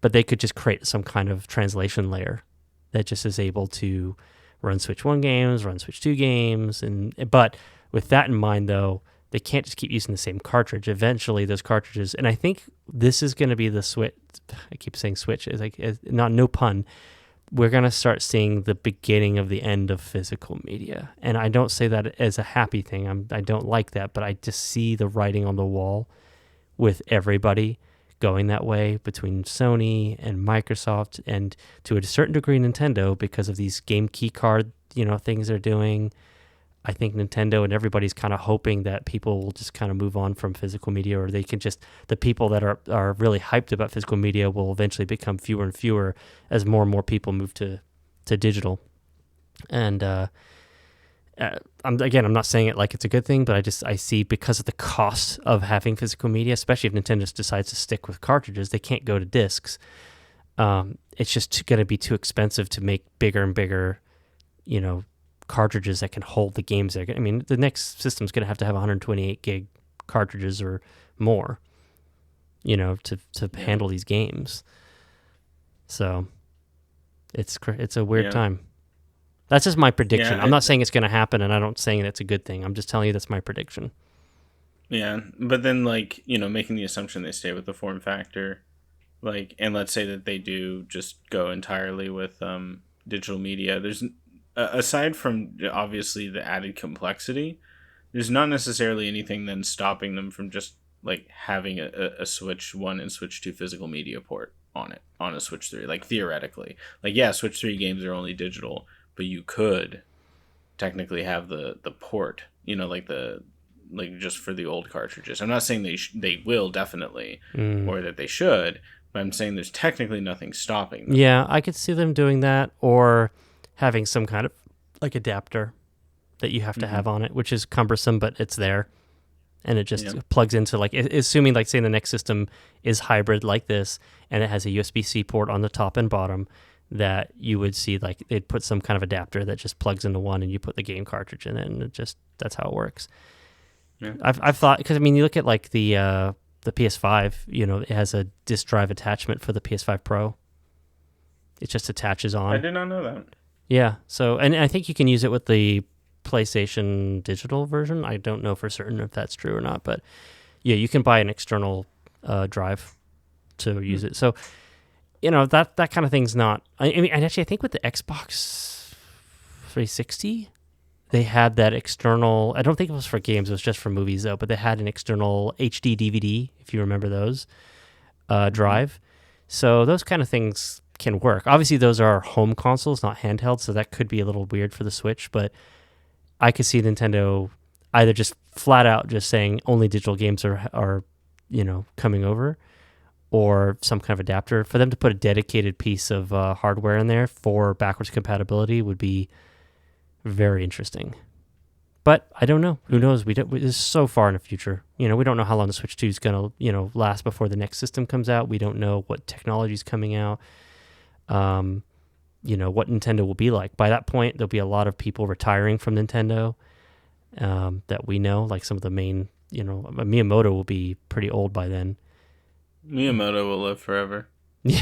But they could just create some kind of translation layer that just is able to run Switch 1 games, run Switch 2 games. But with that in mind, though, they can't just keep using the same cartridge. Eventually, those cartridges, and I think this is going to be the Switch. I keep saying Switch, is like, no pun. We're going to start seeing the beginning of the end of physical media. And I don't say that as a happy thing. I don't like that, but I just see the writing on the wall with everybody going that way, between Sony and Microsoft, and to a certain degree Nintendo, because of these game key card, things they're doing. I think Nintendo and everybody's kind of hoping that people will just kind of move on from physical media, or they can just, the people that are really hyped about physical media will eventually become fewer and fewer as more and more people move to digital. And I'm not saying it like it's a good thing, but I see, because of the cost of having physical media, especially if Nintendo just decides to stick with cartridges, they can't go to discs. It's just going to be too expensive to make bigger and bigger, cartridges that can hold the games. I mean, the next system's going to have 128 gig cartridges or more, to handle these games. So it's a weird time. That's just my prediction. Yeah, I'm not saying it's going to happen, and I'm not saying it's a good thing. I'm just telling you that's my prediction. Yeah, but then, like, making the assumption they stay with the form factor, like, and let's say that they do just go entirely with digital media. There's aside from obviously the added complexity, there's not necessarily anything then stopping them from just like having a Switch 1 and Switch 2 physical media port on a Switch 3. Like, theoretically, like, yeah, Switch 3 games are only digital, but you could technically have the port, like just for the old cartridges. I'm not saying they will definitely, or that they should, but I'm saying there's technically nothing stopping them. Yeah, I could see them doing that, or having some kind of like adapter that you have to have on it, which is cumbersome, but it's there. And it just plugs into, like, assuming, like, say the next system is hybrid like this, and it has a USB-C port on the top and bottom, that you would see, like, they'd put some kind of adapter that just plugs into one, and you put the game cartridge in it, and that's how it works. Yeah. I've thought, because, I mean, you look at, like, the PS5, it has a disk drive attachment for the PS5 Pro. It just attaches on. I did not know that. Yeah, so, and I think you can use it with the PlayStation digital version. I don't know for certain if that's true or not, but yeah, you can buy an external drive to use it. So, that kind of thing's not. I mean, and actually, I think with the Xbox 360, they had that external. I don't think it was for games; it was just for movies, though. But they had an external HD DVD, if you remember those, drive. So those kind of things can work. Obviously, those are home consoles, not handheld, so that could be a little weird for the Switch, but I could see Nintendo either just flat out just saying only digital games are coming over, or some kind of adapter. For them to put a dedicated piece of hardware in there for backwards compatibility would be very interesting. But I don't know. Who knows? This is so far in the future. We don't know how long the Switch 2 is going to last before the next system comes out. We don't know what technology is coming out. What Nintendo will be like. By that point, there'll be a lot of people retiring from Nintendo that we know, like some of the main, Miyamoto will be pretty old by then. Miyamoto will live forever. Yeah,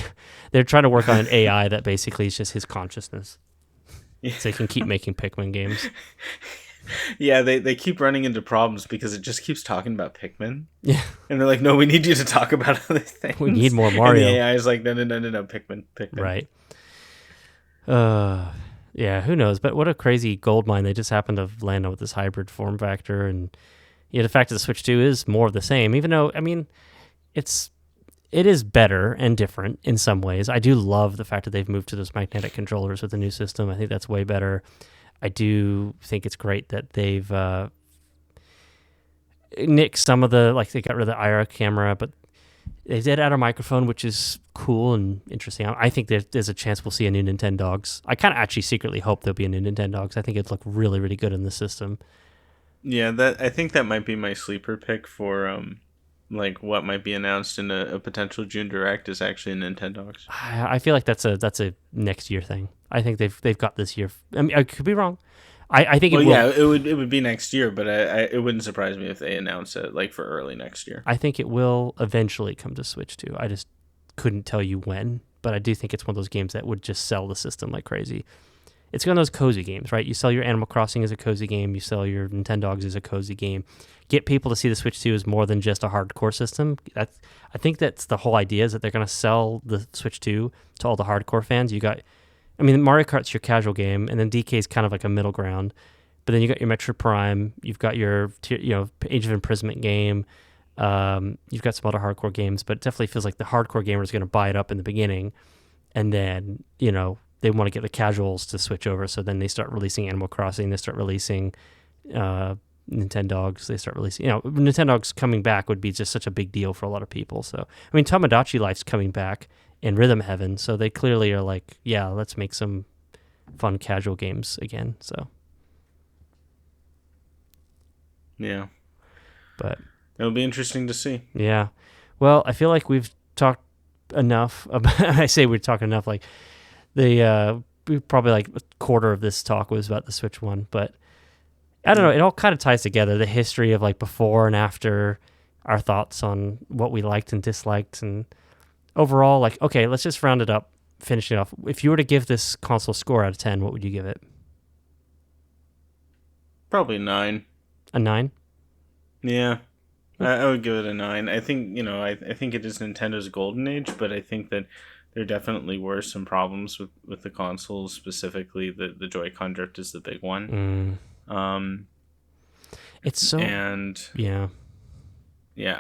they're trying to work on an AI that basically is just his consciousness. so they can keep making Pikmin games. Yeah, they keep running into problems because it just keeps talking about Pikmin. Yeah. And they're like, no, we need you to talk about other things. We need more And Mario. the AI is like, no, Pikmin. Right. Yeah, who knows? But what a crazy gold mine. They just happened to land on with this hybrid form factor. And the fact that the Switch 2 is more of the same, even though, I mean, it is better and different in some ways. I do love the fact that they've moved to those magnetic controllers with the new system. I think that's way better. I do think it's great that they've nixed some of they got rid of the IR camera, but they did add a microphone, which is cool and interesting. I think there's a chance we'll see a new Nintendogs. I kind of actually secretly hope there'll be a new Nintendogs. I think it'd look really, really good in the system. Yeah, I think that might be my sleeper pick for what might be announced in a potential June Direct is actually a Nintendogs. I feel like that's a next year thing. I think they've got this year. I mean, I could be wrong. I think it would be next year, but it wouldn't surprise me if they announce it for early next year. I think it will eventually come to Switch 2. I just couldn't tell you when, but I do think it's one of those games that would just sell the system like crazy. It's one of those cozy games, right? You sell your Animal Crossing as a cozy game. You sell your Nintendogs as a cozy game. Get people to see the Switch 2 as more than just a hardcore system. I think that's the whole idea, is that they're going to sell the Switch 2 to all the hardcore fans. Mario Kart's your casual game, and then DK is kind of like a middle ground. But then you got your Metroid Prime, you've got your Age of Imprisonment game, you've got some other hardcore games, but it definitely feels like the hardcore gamer is going to buy it up in the beginning, and then they want to get the casuals to switch over. So then they start releasing Animal Crossing, they start releasing Nintendogs, they start releasing. Nintendogs coming back would be just such a big deal for a lot of people. So Tamagotchi Life's coming back in Rhythm Heaven, so they clearly are like, yeah, let's make some fun casual games again. So yeah, but it'll be interesting to see. Yeah, well, I feel like we've talked enough about. I say we've talked enough. Like we probably like a quarter of this talk was about the Switch one, but I don't know. It all kind of ties together, the history of like before and after, our thoughts on what we liked and disliked, and overall, like, okay, let's just round it up, finish it off. If you were to give this console score out of 10, what would you give it? Probably 9. A 9? Yeah, I would give it a 9. I think I think it is Nintendo's golden age, but I think that there definitely were some problems with the consoles, specifically the Joy-Con drift is the big one. It's so yeah.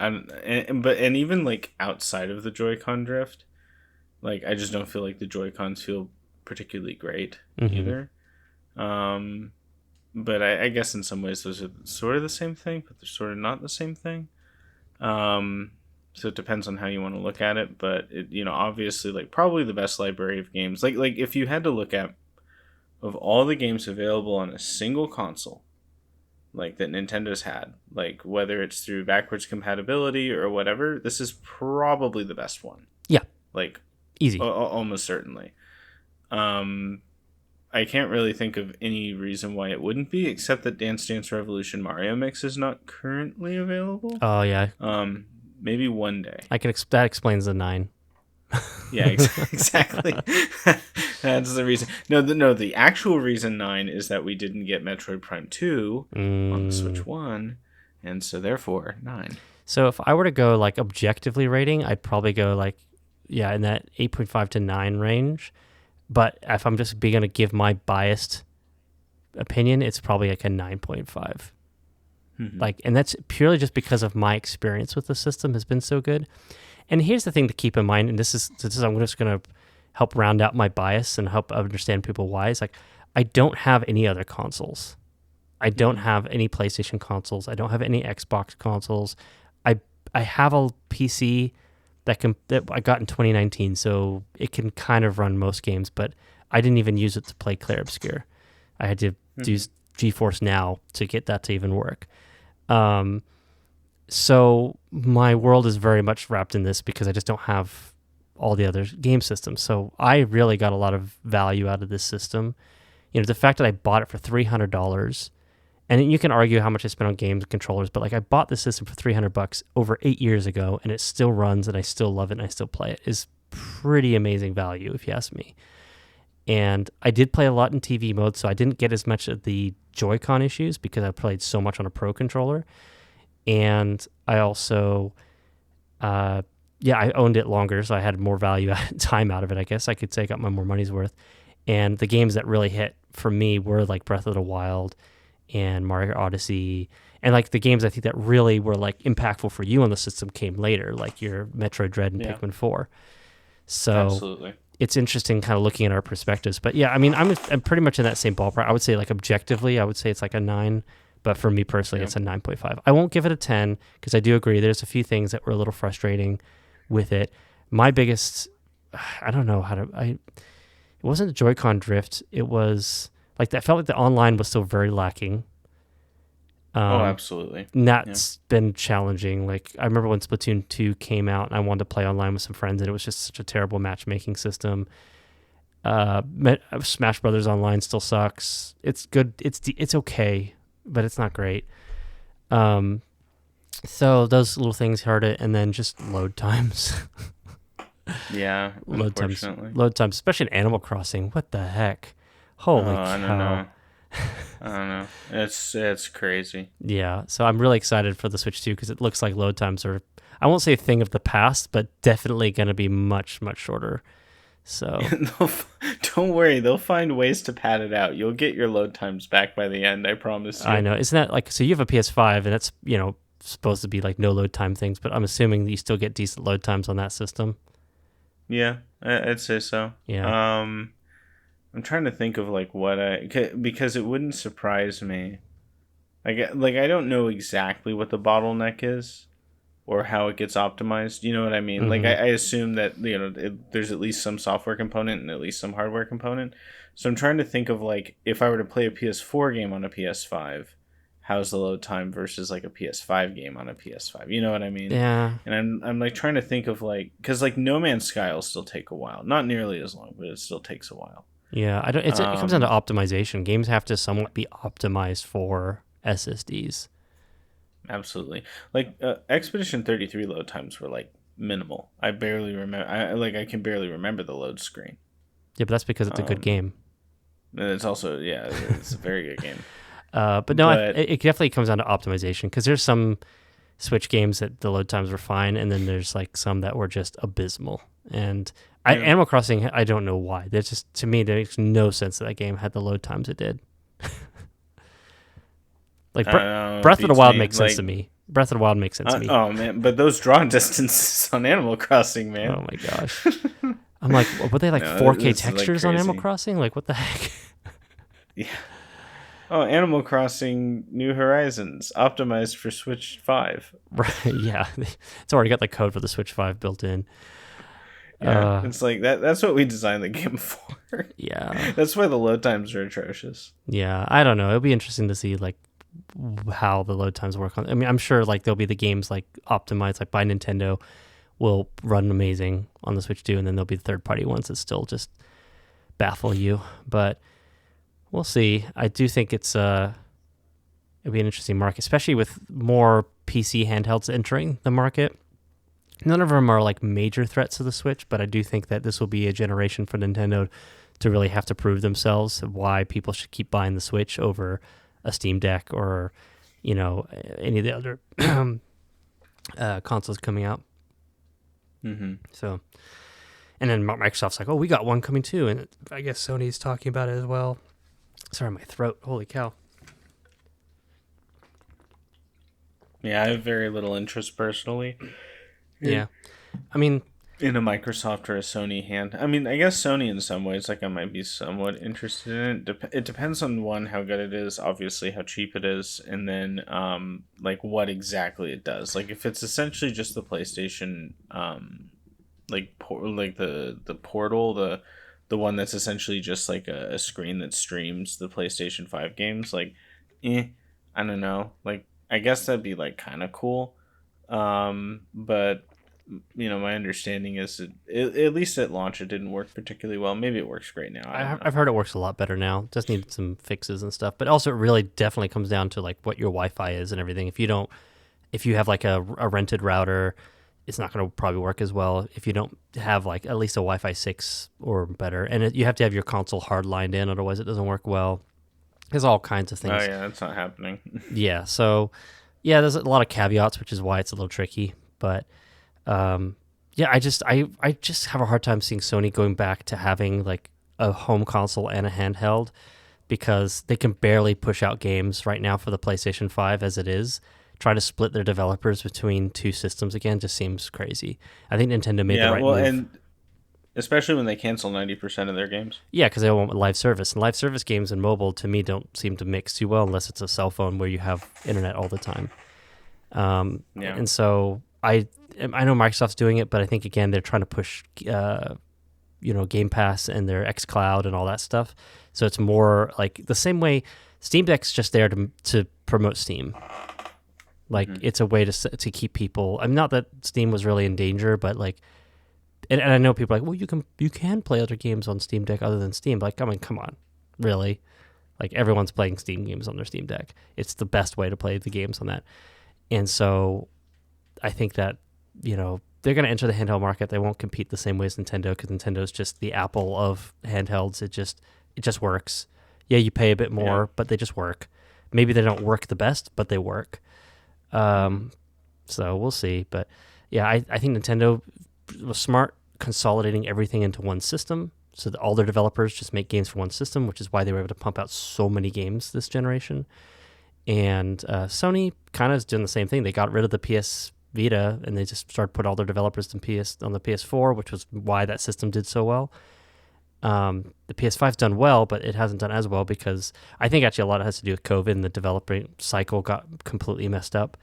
And even like outside of the Joy-Con drift, like I just don't feel like the Joy-Cons feel particularly great either. But I guess in some ways those are sort of the same thing, but they're sort of not the same thing. So it depends on how you want to look at it. But it, obviously, like probably the best library of games. Like if you had to look at of all the games available on a single console, like that Nintendo's had, like whether it's through backwards compatibility or whatever, this is probably the best one. Yeah, like easy, almost certainly. I can't really think of any reason why it wouldn't be, except that Dance Dance Revolution Mario Mix is not currently available. Oh yeah. Maybe one day. That explains the 9. Yeah, exactly. That's the reason. No, the actual reason 9 is that we didn't get Metroid Prime 2 on the Switch 1, and so therefore 9. So if I were to go like objectively rating, I'd probably go like, yeah, in that 8.5 to 9 range. But if I'm just going to give my biased opinion, it's probably like a 9.5. Like, and that's purely just because of my experience with the system has been so good. And here's the thing to keep in mind, and this is I'm just going to help round out my bias and help understand people why. It's like, I don't have any other consoles. I don't have any PlayStation consoles. I don't have any Xbox consoles. I have a PC that I got in 2019, so it can kind of run most games, but I didn't even use it to play Clair Obscur. I had to use GeForce Now to get that to even work. So my world is very much wrapped in this because I just don't have all the other game systems. So I really got a lot of value out of this system. The fact that I bought it for $300, and you can argue how much I spent on games and controllers, but like I bought the system for $300 over 8 years ago, and it still runs, and I still love it, and I still play it, is pretty amazing value if you ask me. And I did play a lot in TV mode, so I didn't get as much of the Joy-Con issues because I played so much on a Pro controller. And I also, I owned it longer, so I had more value time out of it, I guess. I could say I got my more money's worth. And the games that really hit for me were like Breath of the Wild and Mario Odyssey. And like the games I think that really were like impactful for you on the system came later, like your Metroid Dread and Pikmin 4. So Absolutely. It's interesting kind of looking at our perspectives. But yeah, I mean, I'm pretty much in that same ballpark. I would say like objectively, I would say it's like a 9. But for me personally, it's a 9.5. I won't give it a 10 because I do agree there's a few things that were a little frustrating with it. My biggest, I don't know how to, it wasn't a Joy-Con drift. It was like, I felt like the online was still very lacking. Absolutely. And that's been challenging. Like, I remember when Splatoon 2 came out and I wanted to play online with some friends, and it was just such a terrible matchmaking system. Smash Brothers Online still sucks. It's good. It's okay, but it's not great. So those little things hurt it, and then just load times. Yeah, load times, especially in Animal Crossing. What the heck? Holy cow. I don't know. It's crazy. Yeah, so I'm really excited for the Switch 2 because it looks like load times are, I won't say a thing of the past, but definitely going to be much, much shorter. So don't worry, they'll find ways to pad it out. You'll get your load times back by the end, I promise you. I know. Isn't that like, so you have a PS5 and it's, supposed to be like no load time things, but I'm assuming that you still get decent load times on that system. Yeah, I'd say so. Yeah. I'm trying to think of like because it wouldn't surprise me. Like I don't know exactly what the bottleneck is or how it gets optimized. You know what I mean? Mm-hmm. Like I assume that there's at least some software component and at least some hardware component. So I'm trying to think of like if I were to play a PS4 game on a PS5, how's the load time versus like a PS5 game on a PS5? You know what I mean? Yeah. And I'm like trying to think of like, because like No Man's Sky will still take a while, not nearly as long, but it still takes a while. Yeah, it comes down to optimization. Games have to somewhat be optimized for SSDs. Absolutely. Like Expedition 33 load times were like minimal. I barely remember. I can barely remember the load screen. Yeah, but that's because it's a good game. And it's also it's a very good game. But no, it definitely comes down to optimization because there's some Switch games that the load times were fine, and then there's like some that were just abysmal. And Animal Crossing, I don't know why. There's just, to me, there makes no sense that game had the load times it did. Like Breath of the Wild makes sense to me. Breath of the Wild makes sense to me. Oh man, but those draw distances on Animal Crossing, man. Oh my gosh. I'm like, were they like 4K textures on Animal Crossing? Like, what the heck? Yeah. Oh, Animal Crossing New Horizons, optimized for Switch 5. Right, yeah. It's already got the code for the Switch 5 built in. Yeah, it's like that's what we designed the game for. Yeah. That's why the load times are atrocious. Yeah, I don't know. It'll be interesting to see like how the load times work on. I mean, I'm sure like there'll be the games like optimized like by Nintendo will run amazing on the Switch 2, and then there'll be third-party ones that still just baffle you, but we'll see. I do think it'll be an interesting market, especially with more PC handhelds entering the market. None of them are like major threats to the Switch, but I do think that this will be a generation for Nintendo to really have to prove themselves why people should keep buying the Switch over a Steam Deck or, any of the other consoles coming out. Mm-hmm. So, and then Microsoft's like, oh, we got one coming too, and I guess Sony's talking about it as well. Sorry, my throat. Holy cow. Yeah, I have very little interest personally. Yeah. I mean, in a Microsoft or a Sony hand. I mean, I guess Sony in some ways, like I might be somewhat interested in it. It depends on one, how good it is, obviously how cheap it is, and then like what exactly it does. Like if it's essentially just the PlayStation, like the portal, the one that's essentially just like a screen that streams the PlayStation 5 games, like, I don't know. Like I guess that'd be like kind of cool. But my understanding is at least at launch it didn't work particularly well. Maybe it works great now. I've heard it works a lot better now. Just needed some fixes and stuff. But also it really definitely comes down to like what your Wi-Fi is and everything. If you have like a rented router it's not going to probably work as well if you don't have like at least a Wi-Fi 6 or better. And you have to have your console hard lined in, otherwise it doesn't work well. There's all kinds of things. Oh yeah, that's not happening. Yeah, so yeah, there's a lot of caveats, which is why it's a little tricky. But yeah, I just have a hard time seeing Sony going back to having like a home console and a handheld, because they can barely push out games right now for the PlayStation 5 as it is. Trying to split their developers between two systems again just seems crazy. I think Nintendo made the right move. And especially when they cancel 90% of their games. Yeah, because they want live service. And live service games and mobile, to me, don't seem to mix too well unless it's a cell phone where you have internet all the time. And so I know Microsoft's doing it, but I think, again, they're trying to push Game Pass and their xCloud and all that stuff. So it's more like the same way Steam Deck's just there to promote Steam. Like, it's a way to keep people. I'm not that Steam was really in danger, but like, and I know people are like, well, you can play other games on Steam Deck other than Steam. Like, I mean, come on, really? Like, everyone's playing Steam games on their Steam Deck. It's the best way to play the games on that. And so, I think that they're going to enter the handheld market. They won't compete the same way as Nintendo, because Nintendo's just the Apple of handhelds. It just works. Yeah, you pay a bit more, but they just work. Maybe they don't work the best, but they work. So we'll see. But yeah, I think Nintendo was smart consolidating everything into one system, so that all their developers just make games for one system, which is why they were able to pump out so many games this generation. And Sony kind of is doing the same thing. They got rid of the PS Vita and they just started putting all their developers on the PS4, which was why that system did so well. The PS5's done well, but it hasn't done as well because I think actually a lot of it has to do with COVID, and the developing cycle got completely messed up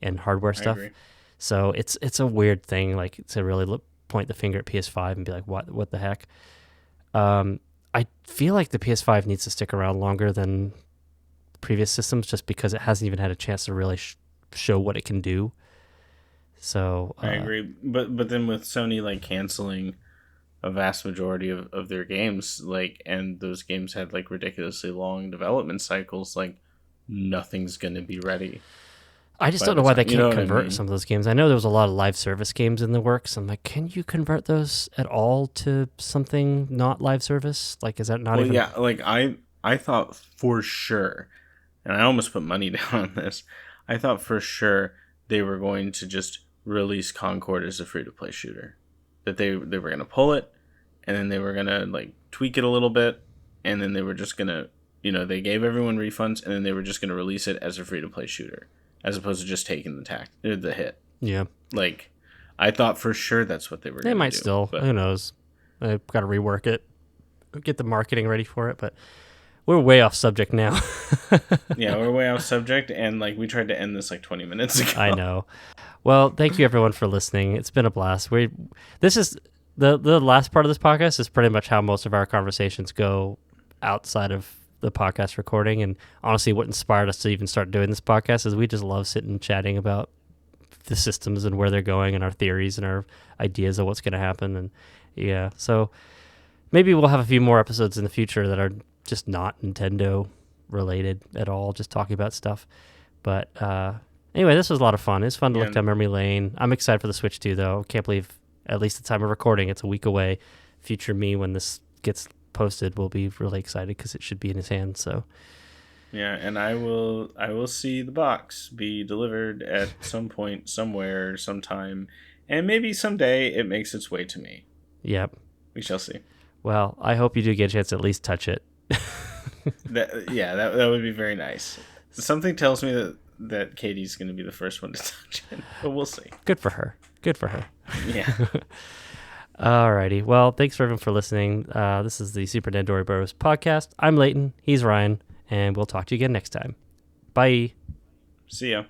and hardware stuff. I agree. So it's a weird thing, like, to really point the finger at PS5 and be like, what the heck? I feel like the PS5 needs to stick around longer than previous systems, just because it hasn't even had a chance to really show what it can do. So I agree, but then with Sony like canceling a vast majority of their games, like, and those games had like ridiculously long development cycles, like, nothing's gonna be ready. I just don't know why they can't convert some of those games. I know there was a lot of live service games in the works. I'm like, can you convert those at all to something not live service? Like, is that not even... Yeah, like, I thought for sure, and I almost put money down on this, I thought for sure they were going to just release Concord as a free-to-play shooter. That they were going to pull it, and then they were going to, like, tweak it a little bit, and then they were just going to, they gave everyone refunds, and then they were just going to release it as a free-to-play shooter, as opposed to just taking the hit. Yeah. Like, I thought for sure that's what they were going to do. They might still. But who knows? I've got to rework it, get the marketing ready for it, but we're way off subject now. Yeah, we're way off subject, and, like, we tried to end this, like, 20 minutes ago. I know. Well, thank you, everyone, for listening. It's been a blast. This is the last part of this podcast is pretty much how most of our conversations go outside of the podcast recording, and honestly what inspired us to even start doing this podcast is we just love sitting and chatting about the systems and where they're going and our theories and our ideas of what's going to happen. And yeah, so maybe we'll have a few more episodes in the future that are just not Nintendo related at all, just talking about stuff. But anyway, this was a lot of fun. It's fun to look down memory lane. I'm excited for the Switch 2 though. Can't believe at least the time of recording it's a week away. Future me, when this gets posted, will be really excited because it should be in his hands. So yeah, and I will see the box be delivered at some point, somewhere, sometime, and maybe someday it makes its way to me. Yep, we shall see. Well, I hope you do get a chance to at least touch it. that would be very nice. Something tells me that Katie's going to be the first one to touch it, but we'll see. Good for her. Yeah. Alrighty. Well, thanks for everyone for listening. This is the Super Dandori Bros Podcast. I'm Leighton. He's Ryan. And we'll talk to you again next time. Bye. See ya.